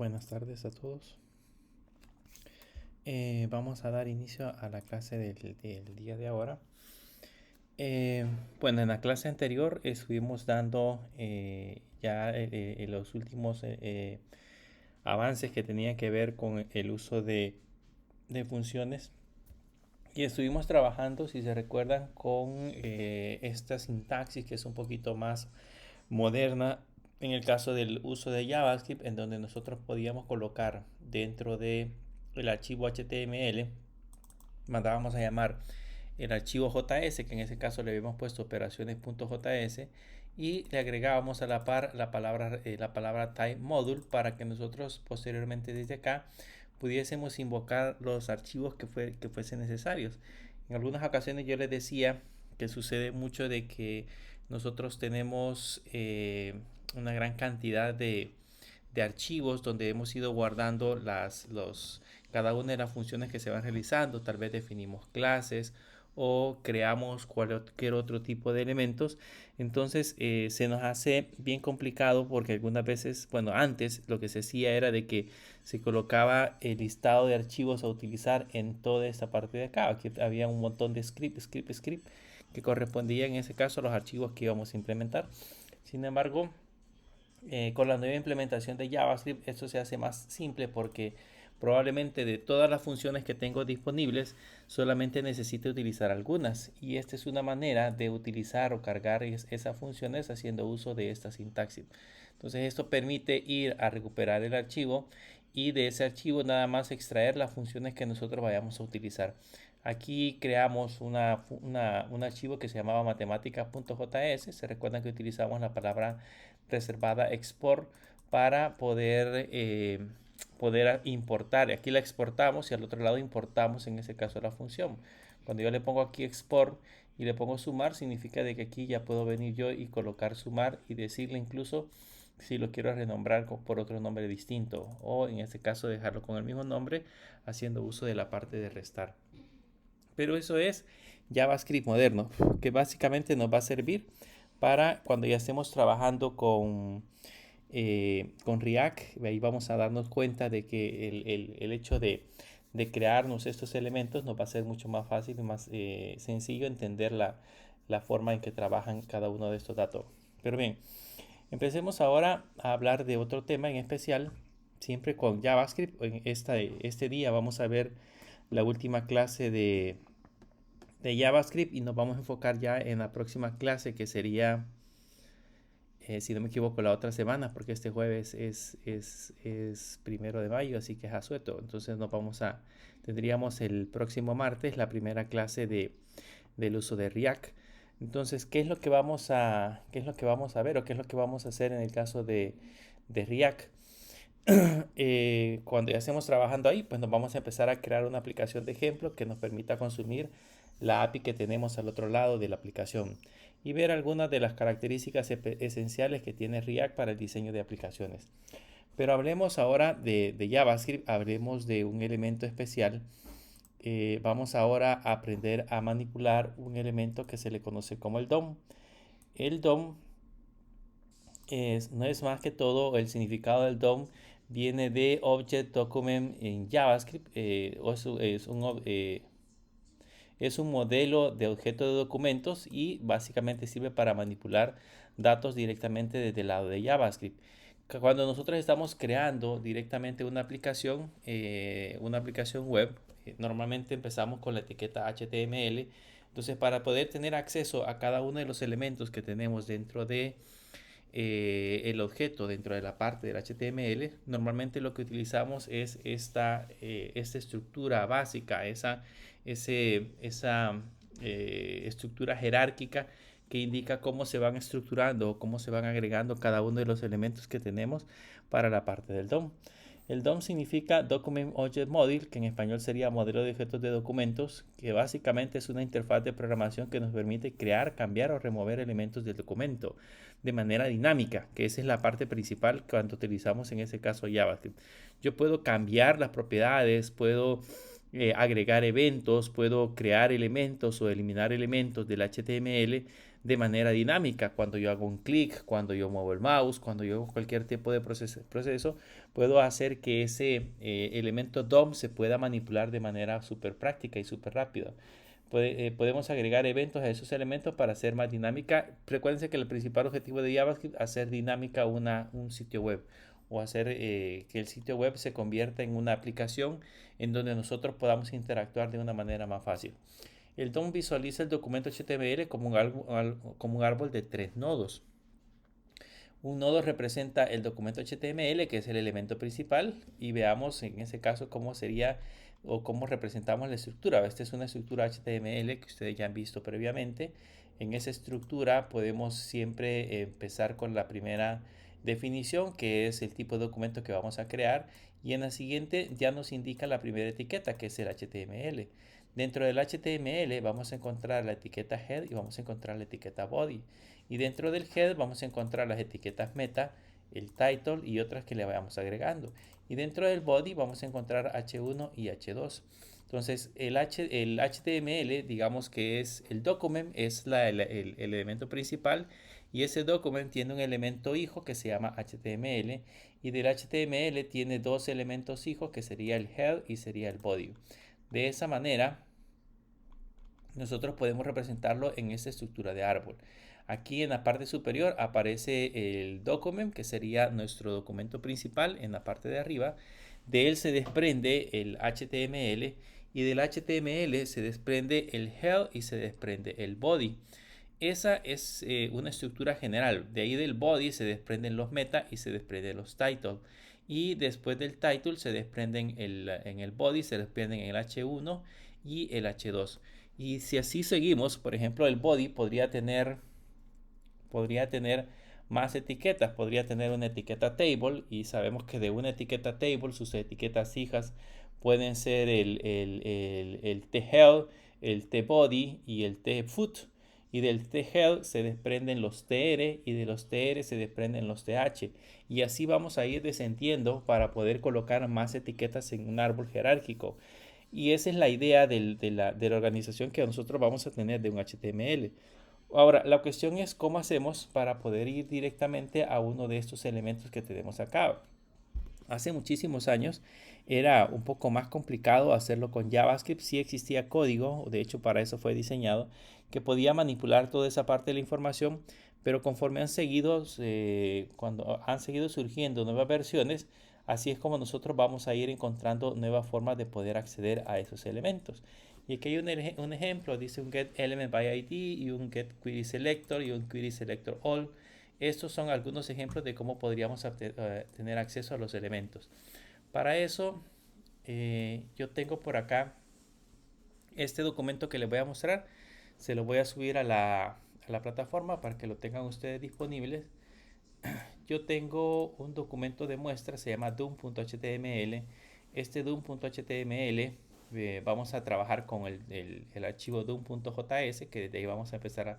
Buenas tardes a todos. Vamos a dar inicio a la clase del día de ahora. Bueno, en la clase anterior estuvimos dando ya los últimos avances que tenían que ver con el uso de funciones y estuvimos trabajando, si se recuerdan, con esta sintaxis que es un poquito más moderna en el caso del uso de JavaScript, en donde nosotros podíamos colocar dentro de el archivo HTML, mandábamos a llamar el archivo JS, que en ese caso le habíamos puesto operaciones.js, y le agregábamos a la par la palabra type module para que nosotros posteriormente desde acá pudiésemos invocar los archivos que fuesen necesarios. En algunas ocasiones yo les decía que sucede mucho de que nosotros tenemos una gran cantidad de archivos donde hemos ido guardando cada una de las funciones que se van realizando. Tal vez definimos clases o creamos cualquier otro tipo de elementos. Entonces se nos hace bien complicado porque algunas veces, bueno, antes lo que se hacía era de que se colocaba el listado de archivos a utilizar en toda esta parte de acá. Aquí había un montón de script que correspondía en ese caso a los archivos que íbamos a implementar. Sin embargo, con la nueva implementación de JavaScript esto se hace más simple porque probablemente de todas las funciones que tengo disponibles solamente necesite utilizar algunas, y esta es una manera de utilizar o cargar esas funciones haciendo uso de esta sintaxis. Entonces esto permite ir a recuperar el archivo y de ese archivo nada más extraer las funciones que nosotros vayamos a utilizar. Aquí creamos un archivo que se llamaba matemática.js. Se recuerdan que utilizamos la palabra reservada export para poder importar. Aquí la exportamos y al otro lado importamos en ese caso la función. Cuando yo le pongo aquí export y le pongo sumar, significa de que aquí ya puedo venir yo y colocar sumar y decirle incluso si lo quiero renombrar por otro nombre distinto, o en este caso dejarlo con el mismo nombre haciendo uso de la parte de restar. Pero eso es JavaScript moderno, que básicamente nos va a servir para cuando ya estemos trabajando con React. Ahí vamos a darnos cuenta de que el hecho de crearnos estos elementos nos va a ser mucho más fácil y más sencillo entender la forma en que trabajan cada uno de estos datos. Pero bien, empecemos ahora a hablar de otro tema en especial, siempre con JavaScript. En este día vamos a ver la última clase de JavaScript y nos vamos a enfocar ya en la próxima clase, que sería, si no me equivoco, la otra semana, porque este jueves es 1 de mayo, así que es asueto. Entonces tendríamos el próximo martes la primera clase del uso de React. Entonces, qué es lo que vamos a ver o qué es lo que vamos a hacer en el caso de React? Cuando ya estemos trabajando ahí, pues nos vamos a empezar a crear una aplicación de ejemplo que nos permita consumir la API que tenemos al otro lado de la aplicación y ver algunas de las características esenciales que tiene React para el diseño de aplicaciones. Pero hablemos ahora de JavaScript, hablemos de un elemento especial. Vamos ahora a aprender a manipular un elemento que se le conoce como el DOM. El DOM no es más que todo, el significado del DOM viene de Object Document en JavaScript. Es un modelo de objeto de documentos y básicamente sirve para manipular datos directamente desde el lado de JavaScript. Cuando nosotros estamos creando directamente una aplicación web, normalmente empezamos con la etiqueta HTML. Entonces, para poder tener acceso a cada uno de los elementos que tenemos dentro de el objeto, dentro de la parte del HTML, normalmente lo que utilizamos es esta estructura básica, esa estructura jerárquica que indica cómo se van estructurando o cómo se van agregando cada uno de los elementos que tenemos para la parte del DOM. El DOM significa Document Object Model, que en español sería modelo de objetos de documentos, que básicamente es una interfaz de programación que nos permite crear, cambiar o remover elementos del documento de manera dinámica, que esa es la parte principal cuando utilizamos en ese caso JavaScript. Yo puedo cambiar las propiedades, puedo agregar eventos, puedo crear elementos o eliminar elementos del HTML de manera dinámica. Cuando yo hago un clic, cuando yo muevo el mouse, cuando yo hago cualquier tipo de proceso puedo hacer que ese elemento DOM se pueda manipular de manera súper práctica y súper rápida. Podemos agregar eventos a esos elementos para hacer más dinámica. Recuerden que el principal objetivo de JavaScript es hacer dinámica un sitio web o hacer que el sitio web se convierta en una aplicación en donde nosotros podamos interactuar de una manera más fácil. El DOM visualiza el documento HTML como un árbol de 3 nodos. Un nodo representa el documento HTML, que es el elemento principal, y veamos en ese caso cómo sería o cómo representamos la estructura. Esta es una estructura HTML que ustedes ya han visto previamente. En esa estructura podemos siempre empezar con la primera definición, que es el tipo de documento que vamos a crear, y en la siguiente ya nos indica la primera etiqueta, que es el HTML. Dentro del HTML vamos a encontrar la etiqueta head y vamos a encontrar la etiqueta body. Y dentro del head vamos a encontrar las etiquetas meta, el title y otras que le vayamos agregando. Y dentro del body vamos a encontrar H1 y H2. Entonces el HTML, digamos que es el document, es el elemento principal, y ese document tiene un elemento hijo que se llama HTML, y del HTML tiene dos elementos hijos que sería el head y sería el body. De esa manera nosotros podemos representarlo en esta estructura de árbol. Aquí en la parte superior aparece el document, que sería nuestro documento principal en la parte de arriba. De él se desprende el HTML, y del HTML se desprende el head y se desprende el body. Esa es una estructura general. De ahí del body se desprenden los meta y se desprenden los title. Y después del title se desprenden en el body, se desprenden el H1 y el H2. Y si así seguimos, por ejemplo, el body podría tener más etiquetas. Podría tener una etiqueta table, y sabemos que de una etiqueta table sus etiquetas hijas pueden ser el t-head, el t-body y el t-foot. Y del t-head se desprenden los tr, y de los tr se desprenden los th. Y así vamos a ir descendiendo para poder colocar más etiquetas en un árbol jerárquico. Y esa es la idea de la organización que nosotros vamos a tener de un HTML. Ahora, la cuestión es cómo hacemos para poder ir directamente a uno de estos elementos que tenemos acá. Hace muchísimos años era un poco más complicado hacerlo con JavaScript. Sí existía código, de hecho para eso fue diseñado, que podía manipular toda esa parte de la información, pero conforme cuando han seguido surgiendo nuevas versiones, así es como nosotros vamos a ir encontrando nuevas formas de poder acceder a esos elementos. Y aquí hay un ejemplo, dice un get element by ID y un get query selector y un query selector all. Estos son algunos ejemplos de cómo podríamos tener acceso a los elementos. Para eso, yo tengo por acá este documento que les voy a mostrar. Se lo voy a subir a la plataforma para que lo tengan ustedes disponibles. Yo tengo un documento de muestra, se llama doom.html. Este doom.html, vamos a trabajar con el archivo doom.js, que desde ahí vamos a empezar a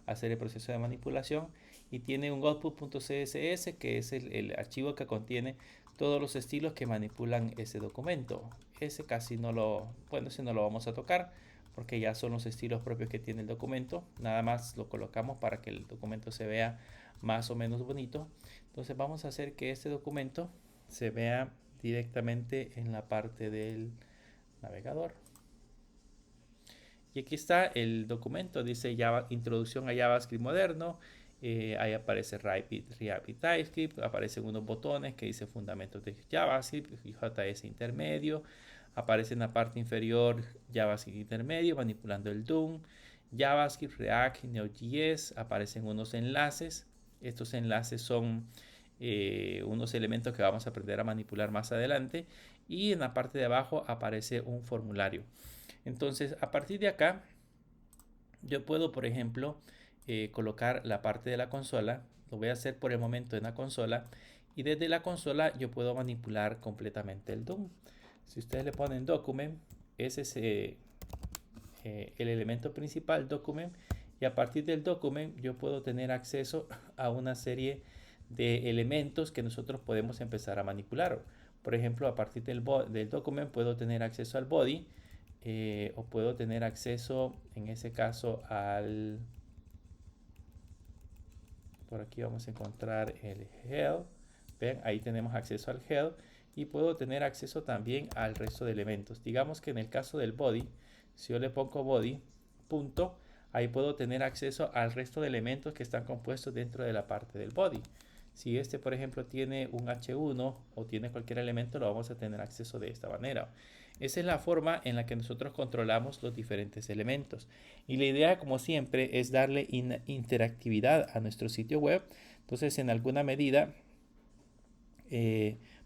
hacer el proceso de manipulación, y tiene un output.css, que es el archivo que contiene todos los estilos que manipulan ese documento. Ese casi no lo, bueno, ese no lo vamos a tocar porque ya son los estilos propios que tiene el documento. Nada más lo colocamos para que el documento se vea más o menos bonito. Entonces vamos a hacer que este documento se vea directamente en la parte del navegador. Y aquí está el documento, dice Introducción a JavaScript moderno. Ahí aparece React y TypeScript, aparecen unos botones que dice Fundamentos de JavaScript y JS intermedio. Aparece en la parte inferior JavaScript intermedio, manipulando el DOM, JavaScript, React, Node.js. Aparecen unos enlaces. Estos enlaces son unos elementos que vamos a aprender a manipular más adelante. Y en la parte de abajo aparece un formulario. Entonces, a partir de acá, yo puedo, por ejemplo, colocar la parte de la consola. Lo voy a hacer por el momento en la consola. Y desde la consola yo puedo manipular completamente el DOM. Si ustedes le ponen document, ese es el elemento principal, document. Y a partir del document yo puedo tener acceso a una serie de elementos que nosotros podemos empezar a manipular. Por ejemplo, a partir del document puedo tener acceso al body. O puedo tener acceso en ese caso Por aquí vamos a encontrar el head. Ven, ahí tenemos acceso al head y puedo tener acceso también al resto de elementos. Digamos que en el caso del body, si yo le pongo body, punto, ahí puedo tener acceso al resto de elementos que están compuestos dentro de la parte del body. Si este, por ejemplo, tiene un H1 o tiene cualquier elemento, lo vamos a tener acceso de esta manera. Esa es la forma en la que nosotros controlamos los diferentes elementos. Y la idea, como siempre, es darle interactividad a nuestro sitio web. Entonces, en alguna medida,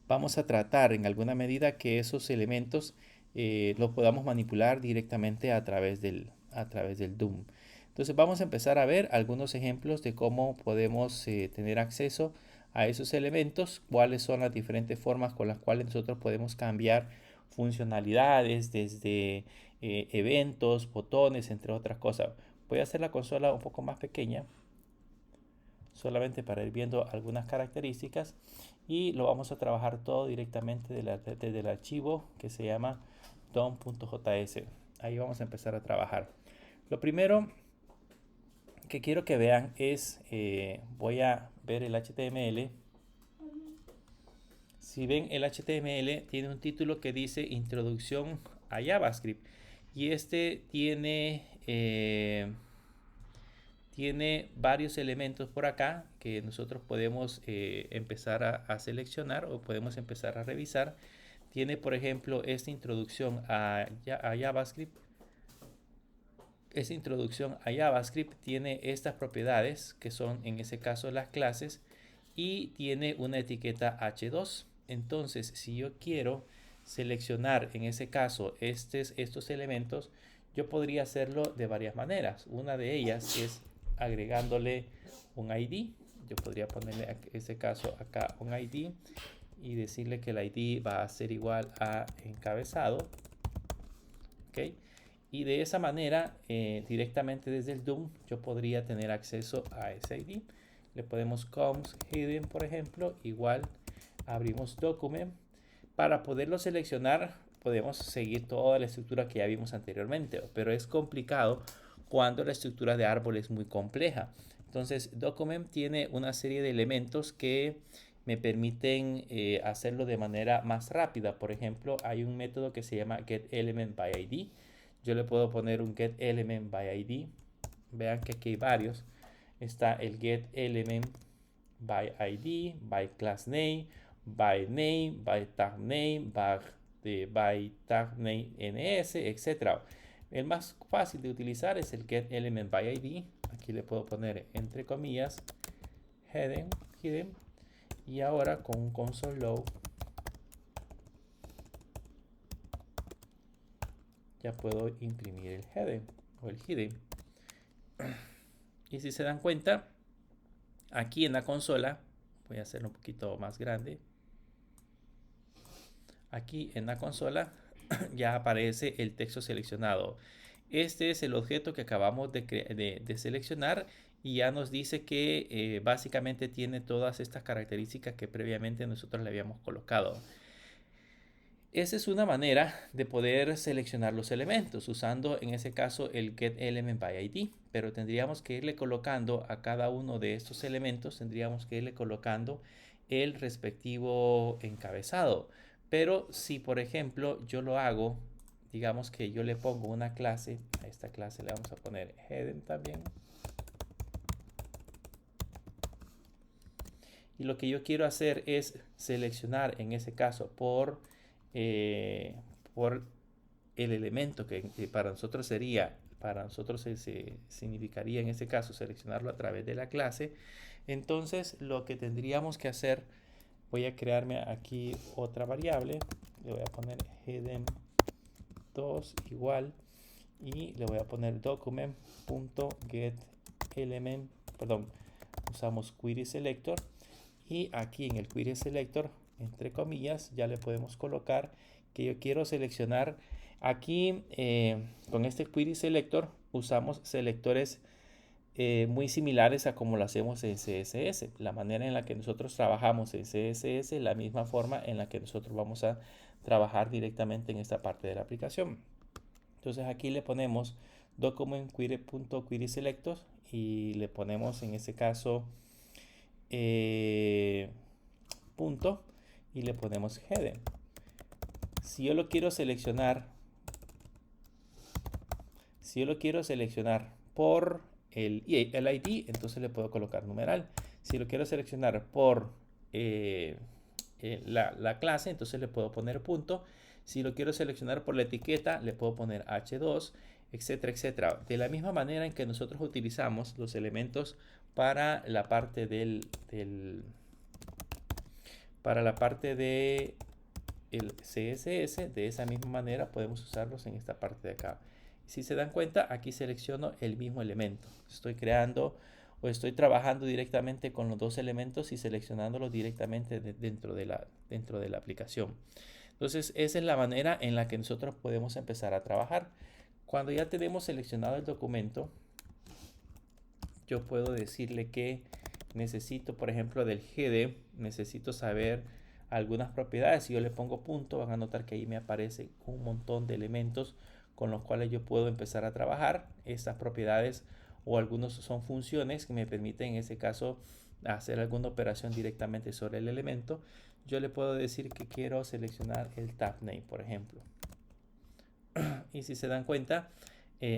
vamos a tratar en alguna medida que esos elementos los podamos manipular directamente a través del DOM. Entonces vamos a empezar a ver algunos ejemplos de cómo podemos tener acceso a esos elementos, cuáles son las diferentes formas con las cuales nosotros podemos cambiar funcionalidades desde eventos, botones, entre otras cosas. Voy a hacer la consola un poco más pequeña, solamente para ir viendo algunas características, y lo vamos a trabajar todo directamente desde el archivo que se llama dom.js. Ahí vamos a empezar a trabajar. Lo primero que quiero que vean es, voy a ver el HTML. Si ven, el HTML tiene un título que dice Introducción a JavaScript, y este tiene varios elementos por acá que nosotros podemos empezar a seleccionar o podemos empezar a revisar. Tiene, por ejemplo, esta introducción a JavaScript. Esta introducción a JavaScript tiene estas propiedades que son en ese caso las clases, y tiene una etiqueta H2. Entonces, si yo quiero seleccionar en ese caso estos elementos, yo podría hacerlo de varias maneras. Una de ellas es agregándole un ID. Yo podría ponerle en este caso acá un ID y decirle que el ID va a ser igual a encabezado. ¿Ok? Y de esa manera, directamente desde el DOM, yo podría tener acceso a ese ID. Le podemos const hidden, por ejemplo, igual abrimos document. Para poderlo seleccionar, podemos seguir toda la estructura que ya vimos anteriormente, pero es complicado cuando la estructura de árbol es muy compleja. Entonces, document tiene una serie de elementos que me permiten hacerlo de manera más rápida. Por ejemplo, hay un método que se llama getElementById. Yo le puedo poner un getElementById. Vean que aquí hay varios. Está el getElementById, by class name, by name, by tag name, by tag name ns, etc. El más fácil de utilizar es el getElementById. Aquí le puedo poner entre comillas hidden, y ahora con un console log ya puedo imprimir el header o el hidden. Y si se dan cuenta, aquí en la consola, voy a hacerlo un poquito más grande. Aquí en la consola ya aparece el texto seleccionado. Este es el objeto que acabamos de seleccionar, y ya nos dice que básicamente tiene todas estas características que previamente nosotros le habíamos colocado. Esa es una manera de poder seleccionar los elementos usando en ese caso el getElementById, pero tendríamos que irle colocando a cada uno de estos elementos, tendríamos que irle colocando el respectivo encabezado. Pero si por ejemplo yo lo hago, digamos que yo le pongo una clase, a esta clase le vamos a poner header también, y lo que yo quiero hacer es seleccionar en ese caso por el elemento que para nosotros significaría en este caso seleccionarlo a través de la clase. Entonces lo que tendríamos que hacer, voy a crearme aquí otra variable, le voy a poner hidden2 igual, y le voy a poner document.getElement, perdón, usamos query selector, y aquí en el query selector, entre comillas, ya le podemos colocar que yo quiero seleccionar. Aquí con este query selector usamos selectores muy similares a como lo hacemos en CSS. La manera en la que nosotros trabajamos en CSS es la misma forma en la que nosotros vamos a trabajar directamente en esta parte de la aplicación. Entonces aquí le ponemos document.query selector y le ponemos en este caso punto y le ponemos header. Si yo lo quiero seleccionar, por el ID, entonces le puedo colocar numeral. Si lo quiero seleccionar por la clase, entonces le puedo poner punto. Si lo quiero seleccionar por la etiqueta, le puedo poner H2, etcétera, etcétera. De la misma manera en que nosotros utilizamos los elementos para la parte para la parte de el CSS, de esa misma manera podemos usarlos en esta parte de acá. Si se dan cuenta, aquí selecciono el mismo elemento. Estoy creando o estoy trabajando directamente con los dos elementos y seleccionándolos directamente dentro de la aplicación. Entonces, esa es la manera en la que nosotros podemos empezar a trabajar. Cuando ya tenemos seleccionado el documento, yo puedo decirle que necesito, por ejemplo, del GD, necesito saber algunas propiedades. Si yo le pongo punto, van a notar que ahí me aparece un montón de elementos con los cuales yo puedo empezar a trabajar. Estas propiedades o algunos son funciones que me permiten en ese caso hacer alguna operación directamente sobre el elemento. Yo le puedo decir que quiero seleccionar el tab name, por ejemplo. Y si se dan cuenta,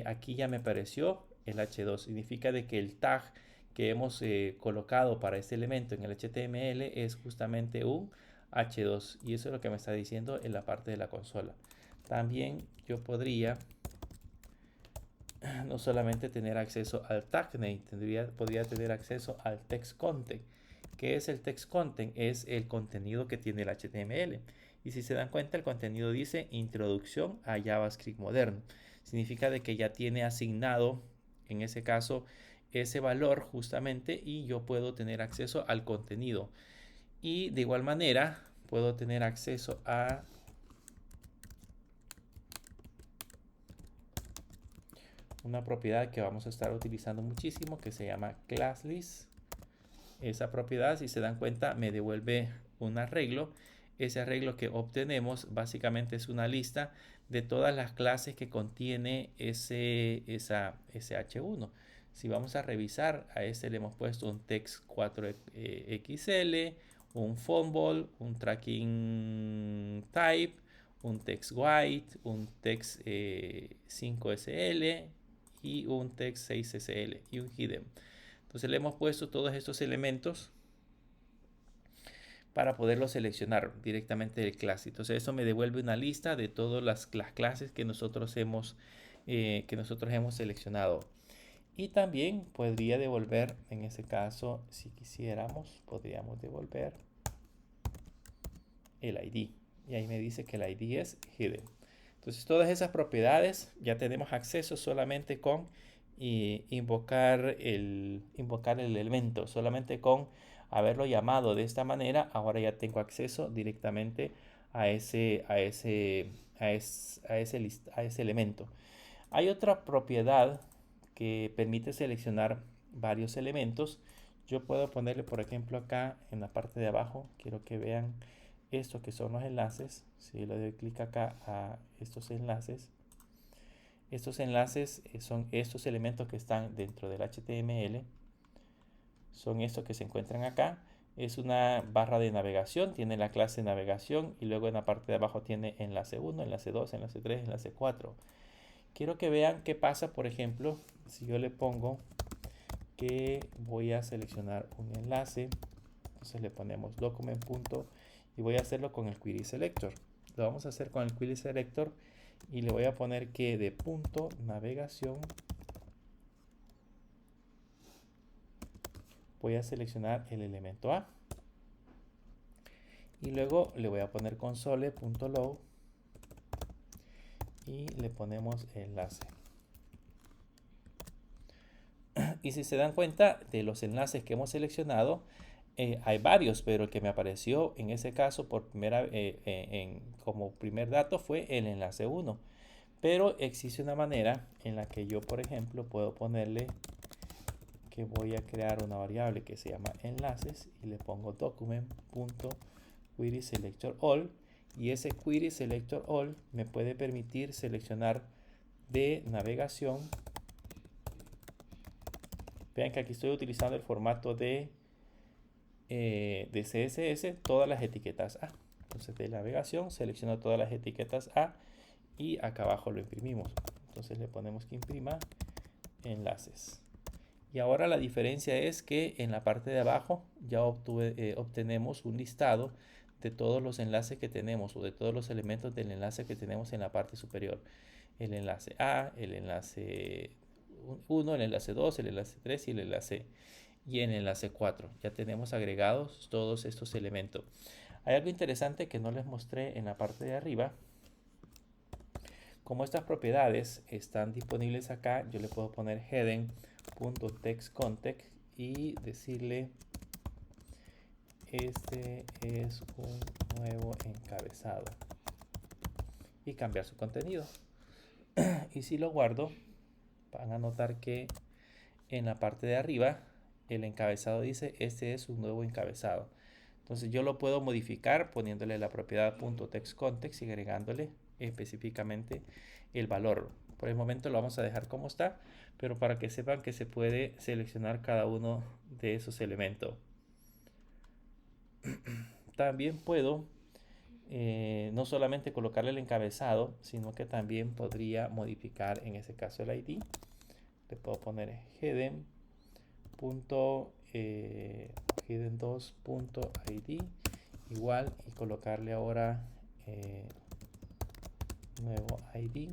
aquí ya me apareció el H2. Significa de que el tag que hemos colocado para este elemento en el HTML es justamente un H2. Y eso es lo que me está diciendo en la parte de la consola. También yo podría no solamente tener acceso al tag name, podría tener acceso al text content. ¿Qué es el text content? Es el contenido que tiene el HTML. Y si se dan cuenta, el contenido dice Introducción a JavaScript moderno. Significa de que ya tiene asignado, en ese caso, ese valor justamente y yo puedo tener acceso al contenido. Y de igual manera, puedo tener acceso a una propiedad que vamos a estar utilizando muchísimo que se llama ClassList. Esa propiedad, si se dan cuenta, me devuelve un arreglo. Ese arreglo que obtenemos básicamente es una lista de todas las clases que contiene ese H1. Si vamos a revisar, a este le hemos puesto un text 4XL, un font, un tracking type, un text white, un text 5SL y un text 6SL y un hidden. Entonces le hemos puesto todos estos elementos para poderlo seleccionar directamente del clase. Entonces eso me devuelve una lista de todas las clases que nosotros hemos seleccionado. Y también podría devolver, en ese caso, si quisiéramos, podríamos devolver el ID. Y ahí me dice que el ID es hidden. Entonces todas esas propiedades ya tenemos acceso solamente con invocar el elemento. Solamente con haberlo llamado de esta manera, ahora ya tengo acceso directamente a ese elemento. Hay otra propiedad que permite seleccionar varios elementos. Yo puedo ponerle, por ejemplo, acá en la parte de abajo, quiero que vean esto que son los enlaces. Si le doy clic acá a estos enlaces son estos elementos que están dentro del HTML, son estos que se encuentran acá. Es una barra de navegación, tiene la clase navegación y luego en la parte de abajo tiene enlace 1, enlace 2, enlace 3, enlace 4. Quiero que vean qué pasa, por ejemplo, si yo le pongo que voy a seleccionar un enlace. Entonces le ponemos document. Y voy a hacerlo con el query selector. Lo vamos a hacer con el query selector y le voy a poner que de punto navegación voy a seleccionar el elemento A. Y luego le voy a poner console.log y le ponemos enlace. Y si se dan cuenta de los enlaces que hemos seleccionado, hay varios, pero el que me apareció en ese caso como primer dato fue el enlace 1. Pero existe una manera en la que yo, por ejemplo, puedo ponerle que voy a crear una variable que se llama enlaces y le pongo document.querySelectorAll y ese querySelectorAll me puede permitir seleccionar de navegación. Vean que aquí estoy utilizando el formato de de CSS todas las etiquetas A. Entonces de navegación selecciono todas las etiquetas A y acá abajo lo imprimimos. Entonces le ponemos que imprima enlaces. Y ahora la diferencia es que en la parte de abajo ya obtenemos un listado de todos los enlaces que tenemos o de todos los elementos del enlace que tenemos en la parte superior. El enlace A, el enlace 1, el enlace 2, el enlace 3 y el enlace 4. Ya tenemos agregados todos estos elementos. Hay algo interesante que no les mostré en la parte de arriba. Como estas propiedades están disponibles acá, yo le puedo poner heading.textContext y decirle este es un nuevo encabezado y cambiar su contenido. Y si lo guardo, van a notar que en la parte de arriba el encabezado dice este es un nuevo encabezado. Entonces yo lo puedo modificar poniéndole la propiedad .textContext y agregándole específicamente el valor. Por el momento lo vamos a dejar como está, pero para que sepan que se puede seleccionar cada uno de esos elementos. También puedo no solamente colocarle el encabezado, sino que también podría modificar en ese caso el ID. Le puedo poner heading2.id igual y colocarle ahora nuevo ID.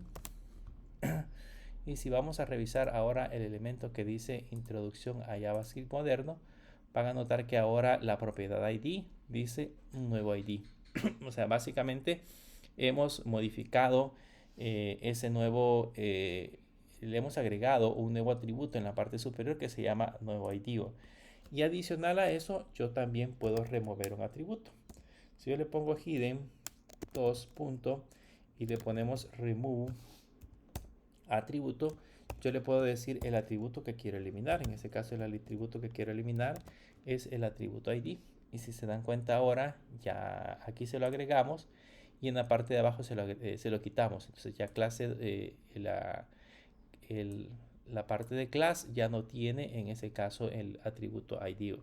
Y si vamos a revisar ahora el elemento que dice introducción a JavaScript moderno, van a notar que ahora la propiedad ID dice un nuevo ID. O sea, básicamente hemos modificado ese nuevo, le hemos agregado un nuevo atributo en la parte superior que se llama nuevo ID. Y adicional a eso, yo también puedo remover un atributo. Si yo le pongo hidden 2 y le ponemos remove atributo, yo le puedo decir el atributo que quiero eliminar. En este caso el atributo que quiero eliminar es el atributo ID. Y si se dan cuenta ahora, ya aquí se lo agregamos y en la parte de abajo se lo quitamos. Entonces ya clase, la parte de class ya no tiene en ese caso el atributo ID.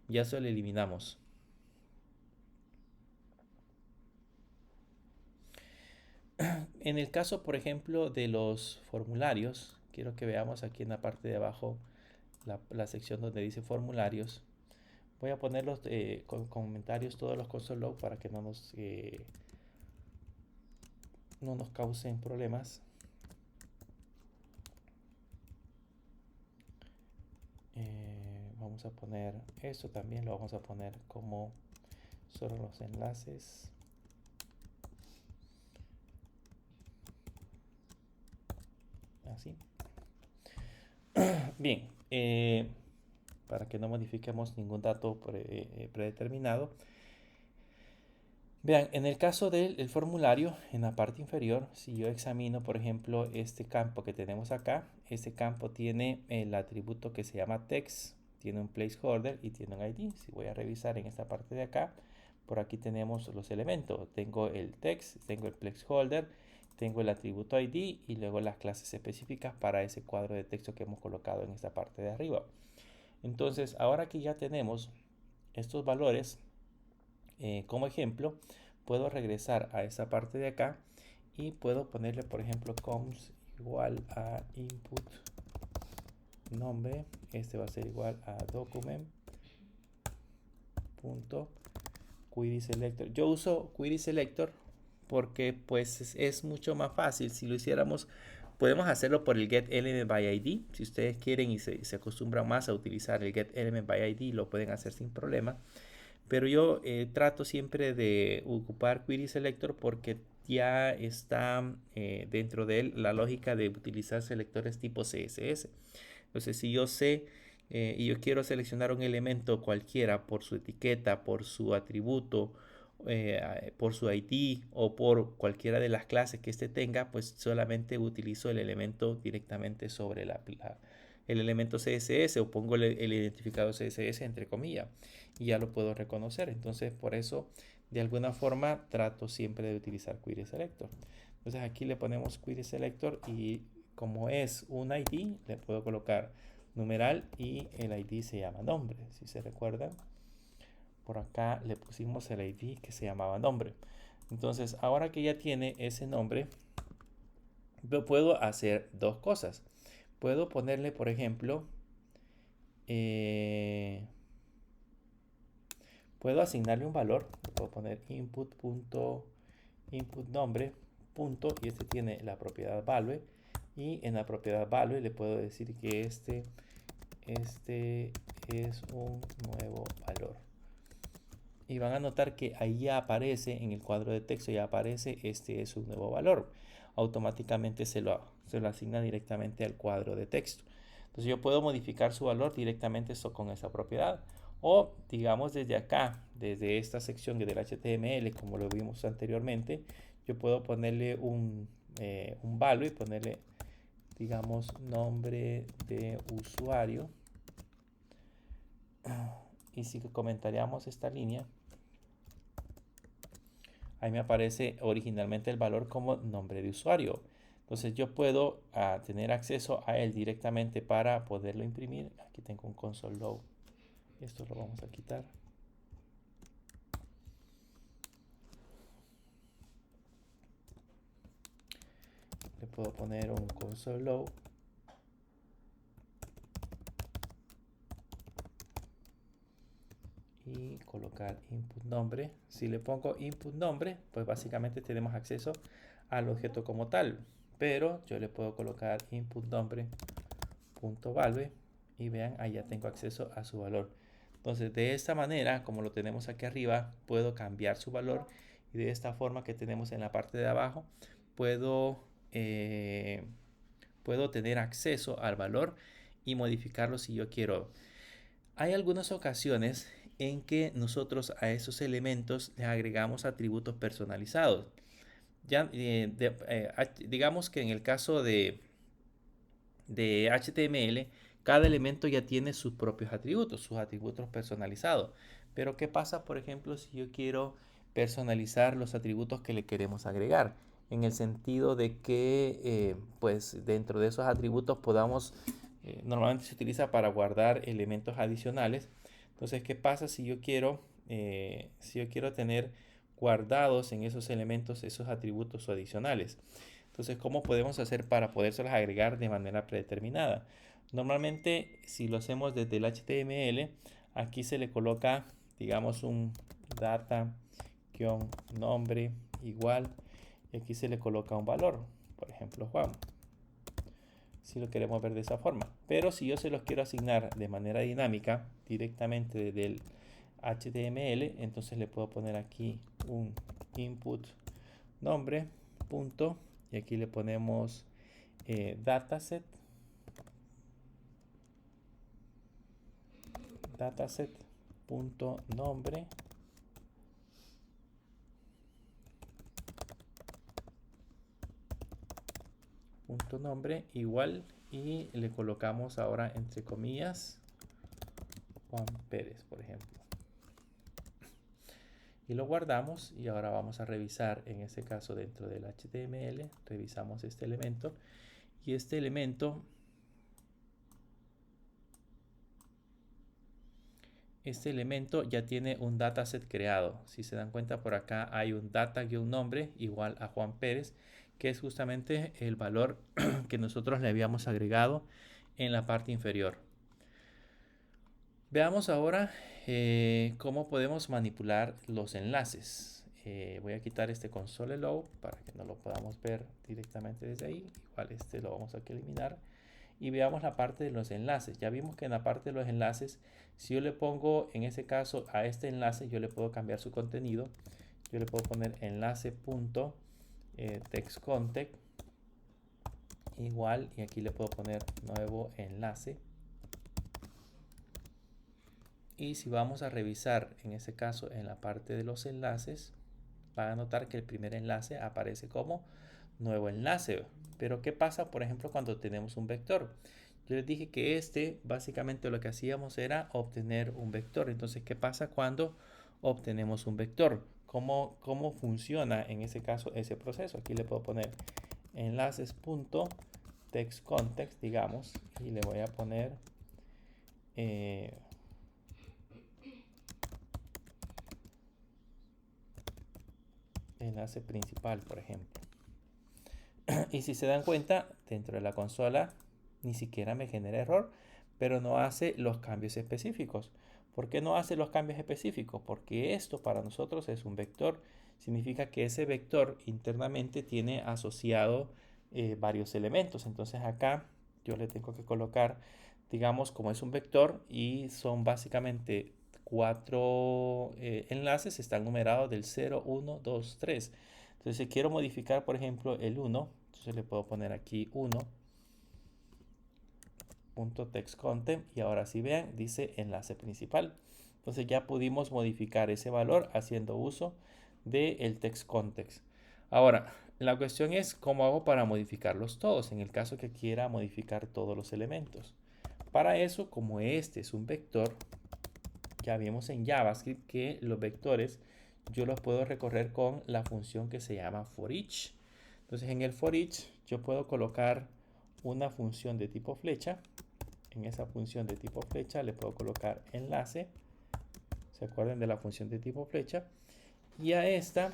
Ya se lo eliminamos. En el caso, por ejemplo, de los formularios, quiero que veamos aquí en la parte de abajo la sección donde dice formularios. Voy a poner con comentarios todos los console log para que no nos causen problemas. Vamos a poner esto también, lo vamos a poner como solo los enlaces. Así. Bien, para que no modifiquemos ningún dato predeterminado. Vean, en el caso del formulario, en la parte inferior, si yo examino, por ejemplo, este campo que tenemos acá, este campo tiene el atributo que se llama text, tiene un placeholder y tiene un ID. Si voy a revisar en esta parte de acá, por aquí tenemos los elementos. Tengo el text, tengo el placeholder, tengo el atributo ID y luego las clases específicas para ese cuadro de texto que hemos colocado en esta parte de arriba. Entonces, ahora que ya tenemos estos valores, como ejemplo, puedo regresar a esa parte de acá y puedo ponerle, por ejemplo, const igual a input nombre. Este va a ser igual a document punto query selector. Yo uso query selector porque pues es mucho más fácil. Si lo hiciéramos, podemos hacerlo por el get element by ID. Si ustedes quieren y se acostumbran más a utilizar el get element by ID, lo pueden hacer sin problema. Pero yo trato siempre de ocupar Query Selector porque ya está dentro de él la lógica de utilizar selectores tipo CSS. Entonces, si yo sé y yo quiero seleccionar un elemento cualquiera por su etiqueta, por su atributo, por su ID o por cualquiera de las clases que éste tenga, pues solamente utilizo el elemento directamente sobre el elemento CSS o pongo el identificador CSS entre comillas y ya lo puedo reconocer. Entonces por eso de alguna forma trato siempre de utilizar Query Selector. Entonces aquí le ponemos Query Selector y como es un ID le puedo colocar numeral y el ID se llama nombre. Si se recuerdan, por acá le pusimos el ID que se llamaba nombre. Entonces, ahora que ya tiene ese nombre, yo puedo hacer dos cosas. Puedo ponerle, por ejemplo, puedo asignarle un valor. Puedo poner input nombre punto, y este tiene la propiedad value, y en la propiedad value le puedo decir que este es un nuevo valor. Y van a notar que ahí ya aparece en el cuadro de texto, ya aparece este es un nuevo valor. Automáticamente se lo asigna directamente al cuadro de texto. Entonces yo puedo modificar su valor directamente con esa propiedad. O digamos desde acá, desde esta sección del HTML, como lo vimos anteriormente, yo puedo ponerle un value y ponerle, digamos, nombre de usuario. Y si comentaríamos esta línea, ahí me aparece originalmente el valor como nombre de usuario. Entonces yo puedo tener acceso a él directamente para poderlo imprimir. Aquí tengo un console log. Esto lo vamos a quitar. Le puedo poner un console log. Y colocar input nombre. Si le pongo input nombre, pues básicamente tenemos acceso al objeto como tal. Pero yo le puedo colocar input nombre punto value y vean, ahí ya tengo acceso a su valor. Entonces de esta manera, como lo tenemos aquí arriba, puedo cambiar su valor, y de esta forma que tenemos en la parte de abajo, puedo tener acceso al valor y modificarlo si yo quiero. Hay algunas ocasiones en que nosotros a esos elementos les agregamos atributos personalizados. Ya, digamos que en el caso de HTML, cada elemento ya tiene sus propios atributos, sus atributos personalizados. Pero ¿qué pasa, por ejemplo, si yo quiero personalizar los atributos que le queremos agregar? En el sentido de que, pues, dentro de esos atributos podamos, normalmente se utiliza para guardar elementos adicionales. Entonces, ¿qué pasa si yo quiero tener guardados en esos elementos esos atributos adicionales? Entonces, ¿cómo podemos hacer para podérselas agregar de manera predeterminada? Normalmente, si lo hacemos desde el HTML, aquí se le coloca, digamos, un data-nombre igual, y aquí se le coloca un valor, por ejemplo, Juan, si lo queremos ver de esa forma. Pero si yo se los quiero asignar de manera dinámica, directamente desde el HTML, entonces le puedo poner aquí un input nombre punto, y aquí le ponemos dataset punto nombre igual, y le colocamos ahora entre comillas Juan Pérez, por ejemplo, y lo guardamos. Y ahora vamos a revisar, en este caso dentro del HTML, revisamos este elemento, y este elemento ya tiene un dataset creado. Si se dan cuenta, por acá hay un data-nombre igual a Juan Pérez, que es justamente el valor que nosotros le habíamos agregado en la parte inferior. Veamos ahora cómo podemos manipular los enlaces. Voy a quitar este console log para que no lo podamos ver directamente desde ahí. Igual este lo vamos a eliminar. Y veamos la parte de los enlaces. Ya vimos que en la parte de los enlaces, si yo le pongo, en ese caso, a este enlace, yo le puedo cambiar su contenido. Yo le puedo poner enlace.textcontent igual, y aquí le puedo poner nuevo enlace. Y si vamos a revisar, en ese caso, en la parte de los enlaces, van a notar que el primer enlace aparece como nuevo enlace. Pero ¿qué pasa, por ejemplo, cuando tenemos un vector? Yo les dije que básicamente lo que hacíamos era obtener un vector. Entonces, ¿qué pasa cuando obtenemos un vector? ¿Cómo funciona en ese caso ese proceso? Aquí le puedo poner enlaces.textcontext, digamos, y le voy a poner enlace principal, por ejemplo. Y si se dan cuenta, dentro de la consola ni siquiera me genera error, pero no hace los cambios específicos. ¿Por qué no hace los cambios específicos? Porque esto para nosotros es un vector. Significa que ese vector internamente tiene asociado varios elementos. Entonces acá yo le tengo que colocar, digamos, como es un vector y son básicamente cuatro enlaces, están numerados del 0, 1, 2, 3. Entonces si quiero modificar, por ejemplo, el 1, entonces le puedo poner aquí 1.textContent y ahora si vean, dice enlace principal. Entonces ya pudimos modificar ese valor haciendo uso del text context. Ahora, la cuestión es cómo hago para modificarlos todos, en el caso que quiera modificar todos los elementos. Para eso, como este es un vector, ya vimos en JavaScript que los vectores yo los puedo recorrer con la función que se llama forEach. Entonces en el forEach yo puedo colocar una función de tipo flecha. En esa función de tipo flecha le puedo colocar enlace. ¿Se acuerdan de la función de tipo flecha? Y a esta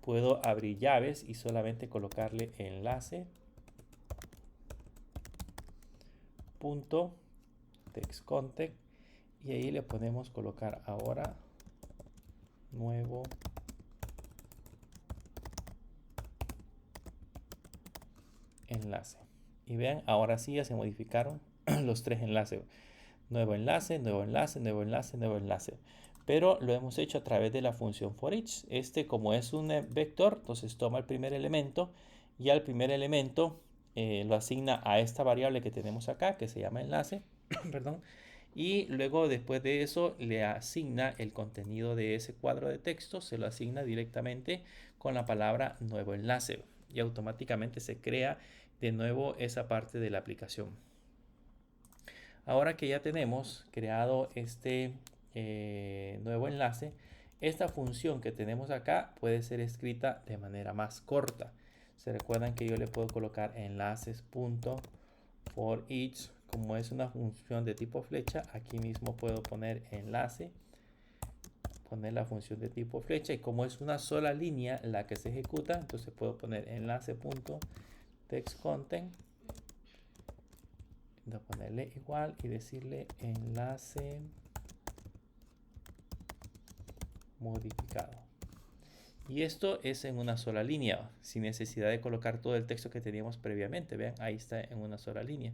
puedo abrir llaves y solamente colocarle enlace punto text content y ahí le podemos colocar ahora nuevo enlace. Y vean, ahora sí ya se modificaron los tres enlaces. Nuevo enlace, nuevo enlace, nuevo enlace, nuevo enlace. Pero lo hemos hecho a través de la función forEach. Este, como es un vector, entonces toma el primer elemento y al primer elemento lo asigna a esta variable que tenemos acá, que se llama enlace. Perdón. Y luego después de eso le asigna el contenido de ese cuadro de texto, se lo asigna directamente con la palabra nuevo enlace y automáticamente se crea de nuevo esa parte de la aplicación. Ahora que ya tenemos creado este nuevo enlace, esta función que tenemos acá puede ser escrita de manera más corta. Se recuerdan que yo le puedo colocar enlaces.forEach. Como es una función de tipo flecha, aquí mismo puedo poner enlace, poner la función de tipo flecha y como es una sola línea la que se ejecuta, entonces puedo poner enlace.textContent, ponerle igual y decirle enlace modificado. Y esto es en una sola línea, sin necesidad de colocar todo el texto que teníamos previamente. Vean, ahí está en una sola línea.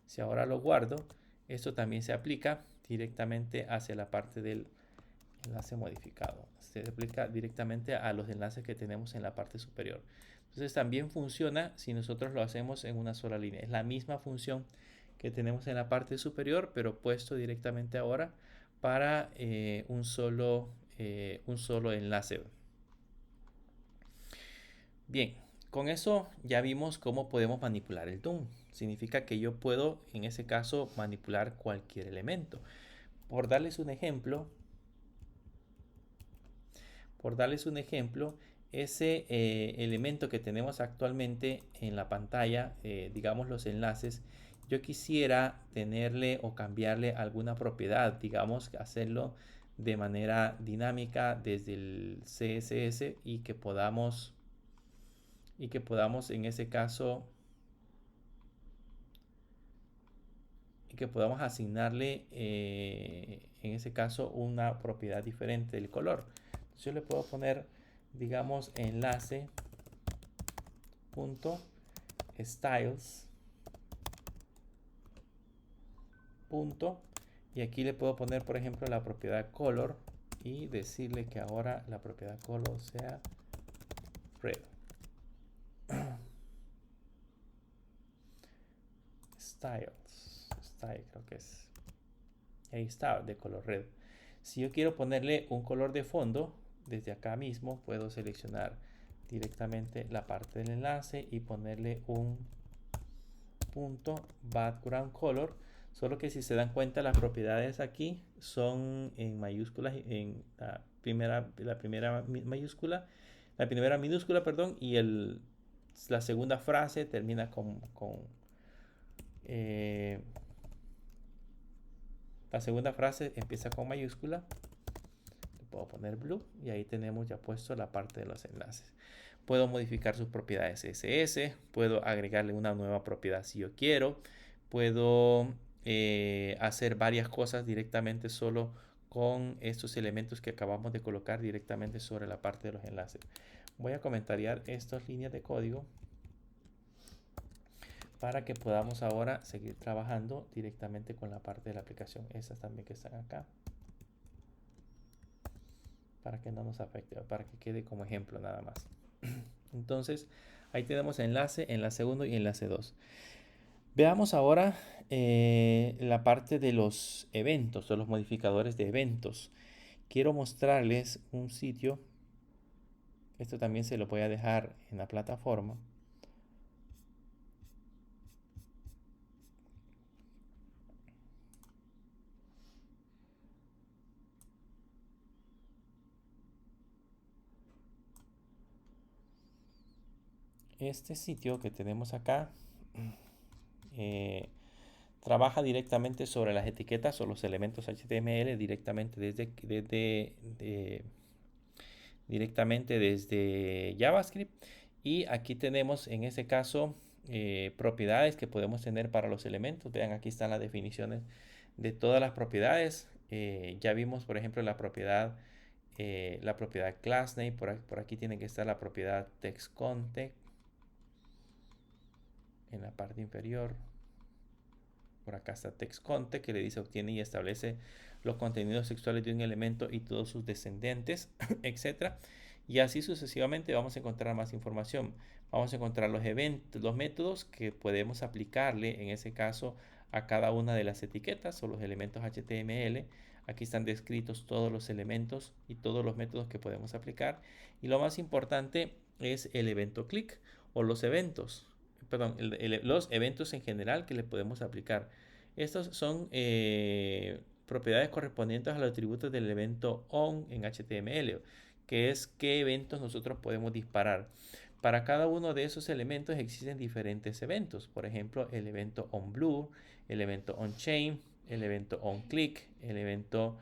Si ahora lo guardo, esto también se aplica directamente hacia la parte del enlace modificado. Se aplica directamente a los enlaces que tenemos en la parte superior. Entonces también funciona si nosotros lo hacemos en una sola línea. Es la misma función que tenemos en la parte superior, pero puesto directamente ahora para un solo enlace. Bien, con eso ya vimos cómo podemos manipular el DOM. Significa que yo puedo, en ese caso, manipular cualquier elemento. Por darles un ejemplo, ese elemento que tenemos actualmente en la pantalla, digamos los enlaces, yo quisiera tenerle o cambiarle alguna propiedad, digamos, hacerlo de manera dinámica desde el CSS y que podamos en ese caso asignarle en ese caso una propiedad diferente del color. Entonces yo le puedo poner, digamos, enlace punto styles punto y aquí le puedo poner, por ejemplo, la propiedad color y decirle que ahora la propiedad color sea red. Style creo que es. Ahí está, de color red. Si yo quiero ponerle un color de fondo, desde acá mismo puedo seleccionar directamente la parte del enlace y ponerle un punto background color. Solo que si se dan cuenta, las propiedades aquí son en mayúsculas, en la primera minúscula, perdón, y la segunda frase termina con la segunda frase empieza con mayúscula. Le puedo poner blue y ahí tenemos ya puesto la parte de los enlaces. Puedo modificar sus propiedades CSS, puedo agregarle una nueva propiedad si yo quiero, puedo hacer varias cosas directamente solo con estos elementos que acabamos de colocar directamente sobre la parte de los enlaces. Voy a comentariar estas líneas de código para que podamos ahora seguir trabajando directamente con la parte de la aplicación. Estas también que están acá, para que no nos afecte, para que quede como ejemplo nada más. Entonces, ahí tenemos enlace 1 y enlace 2. Veamos ahora la parte de los eventos, de los modificadores de eventos. Quiero mostrarles un sitio. Esto también se lo voy a dejar en la plataforma. Este sitio que tenemos acá trabaja directamente sobre las etiquetas o los elementos HTML directamente desde JavaScript. Y aquí tenemos en este caso propiedades que podemos tener para los elementos. Vean, aquí están las definiciones de todas las propiedades. Ya vimos, por ejemplo, la propiedad className. Por aquí tiene que estar la propiedad textContent en la parte inferior. Por acá está textContent, que le dice obtiene y establece los contenidos sexuales de un elemento y todos sus descendientes, etc. Y así sucesivamente vamos a encontrar más información. Vamos a encontrar los eventos, los métodos que podemos aplicarle en ese caso a cada una de las etiquetas o los elementos HTML. Aquí están descritos todos los elementos y todos los métodos que podemos aplicar. Y lo más importante es el evento click o los eventos. Perdón, los eventos en general que le podemos aplicar. Estos son propiedades correspondientes a los atributos del evento on en HTML, que es qué eventos nosotros podemos disparar. Para cada uno de esos elementos existen diferentes eventos. Por ejemplo, el evento onBlue, el evento onChain, el evento onClick, el evento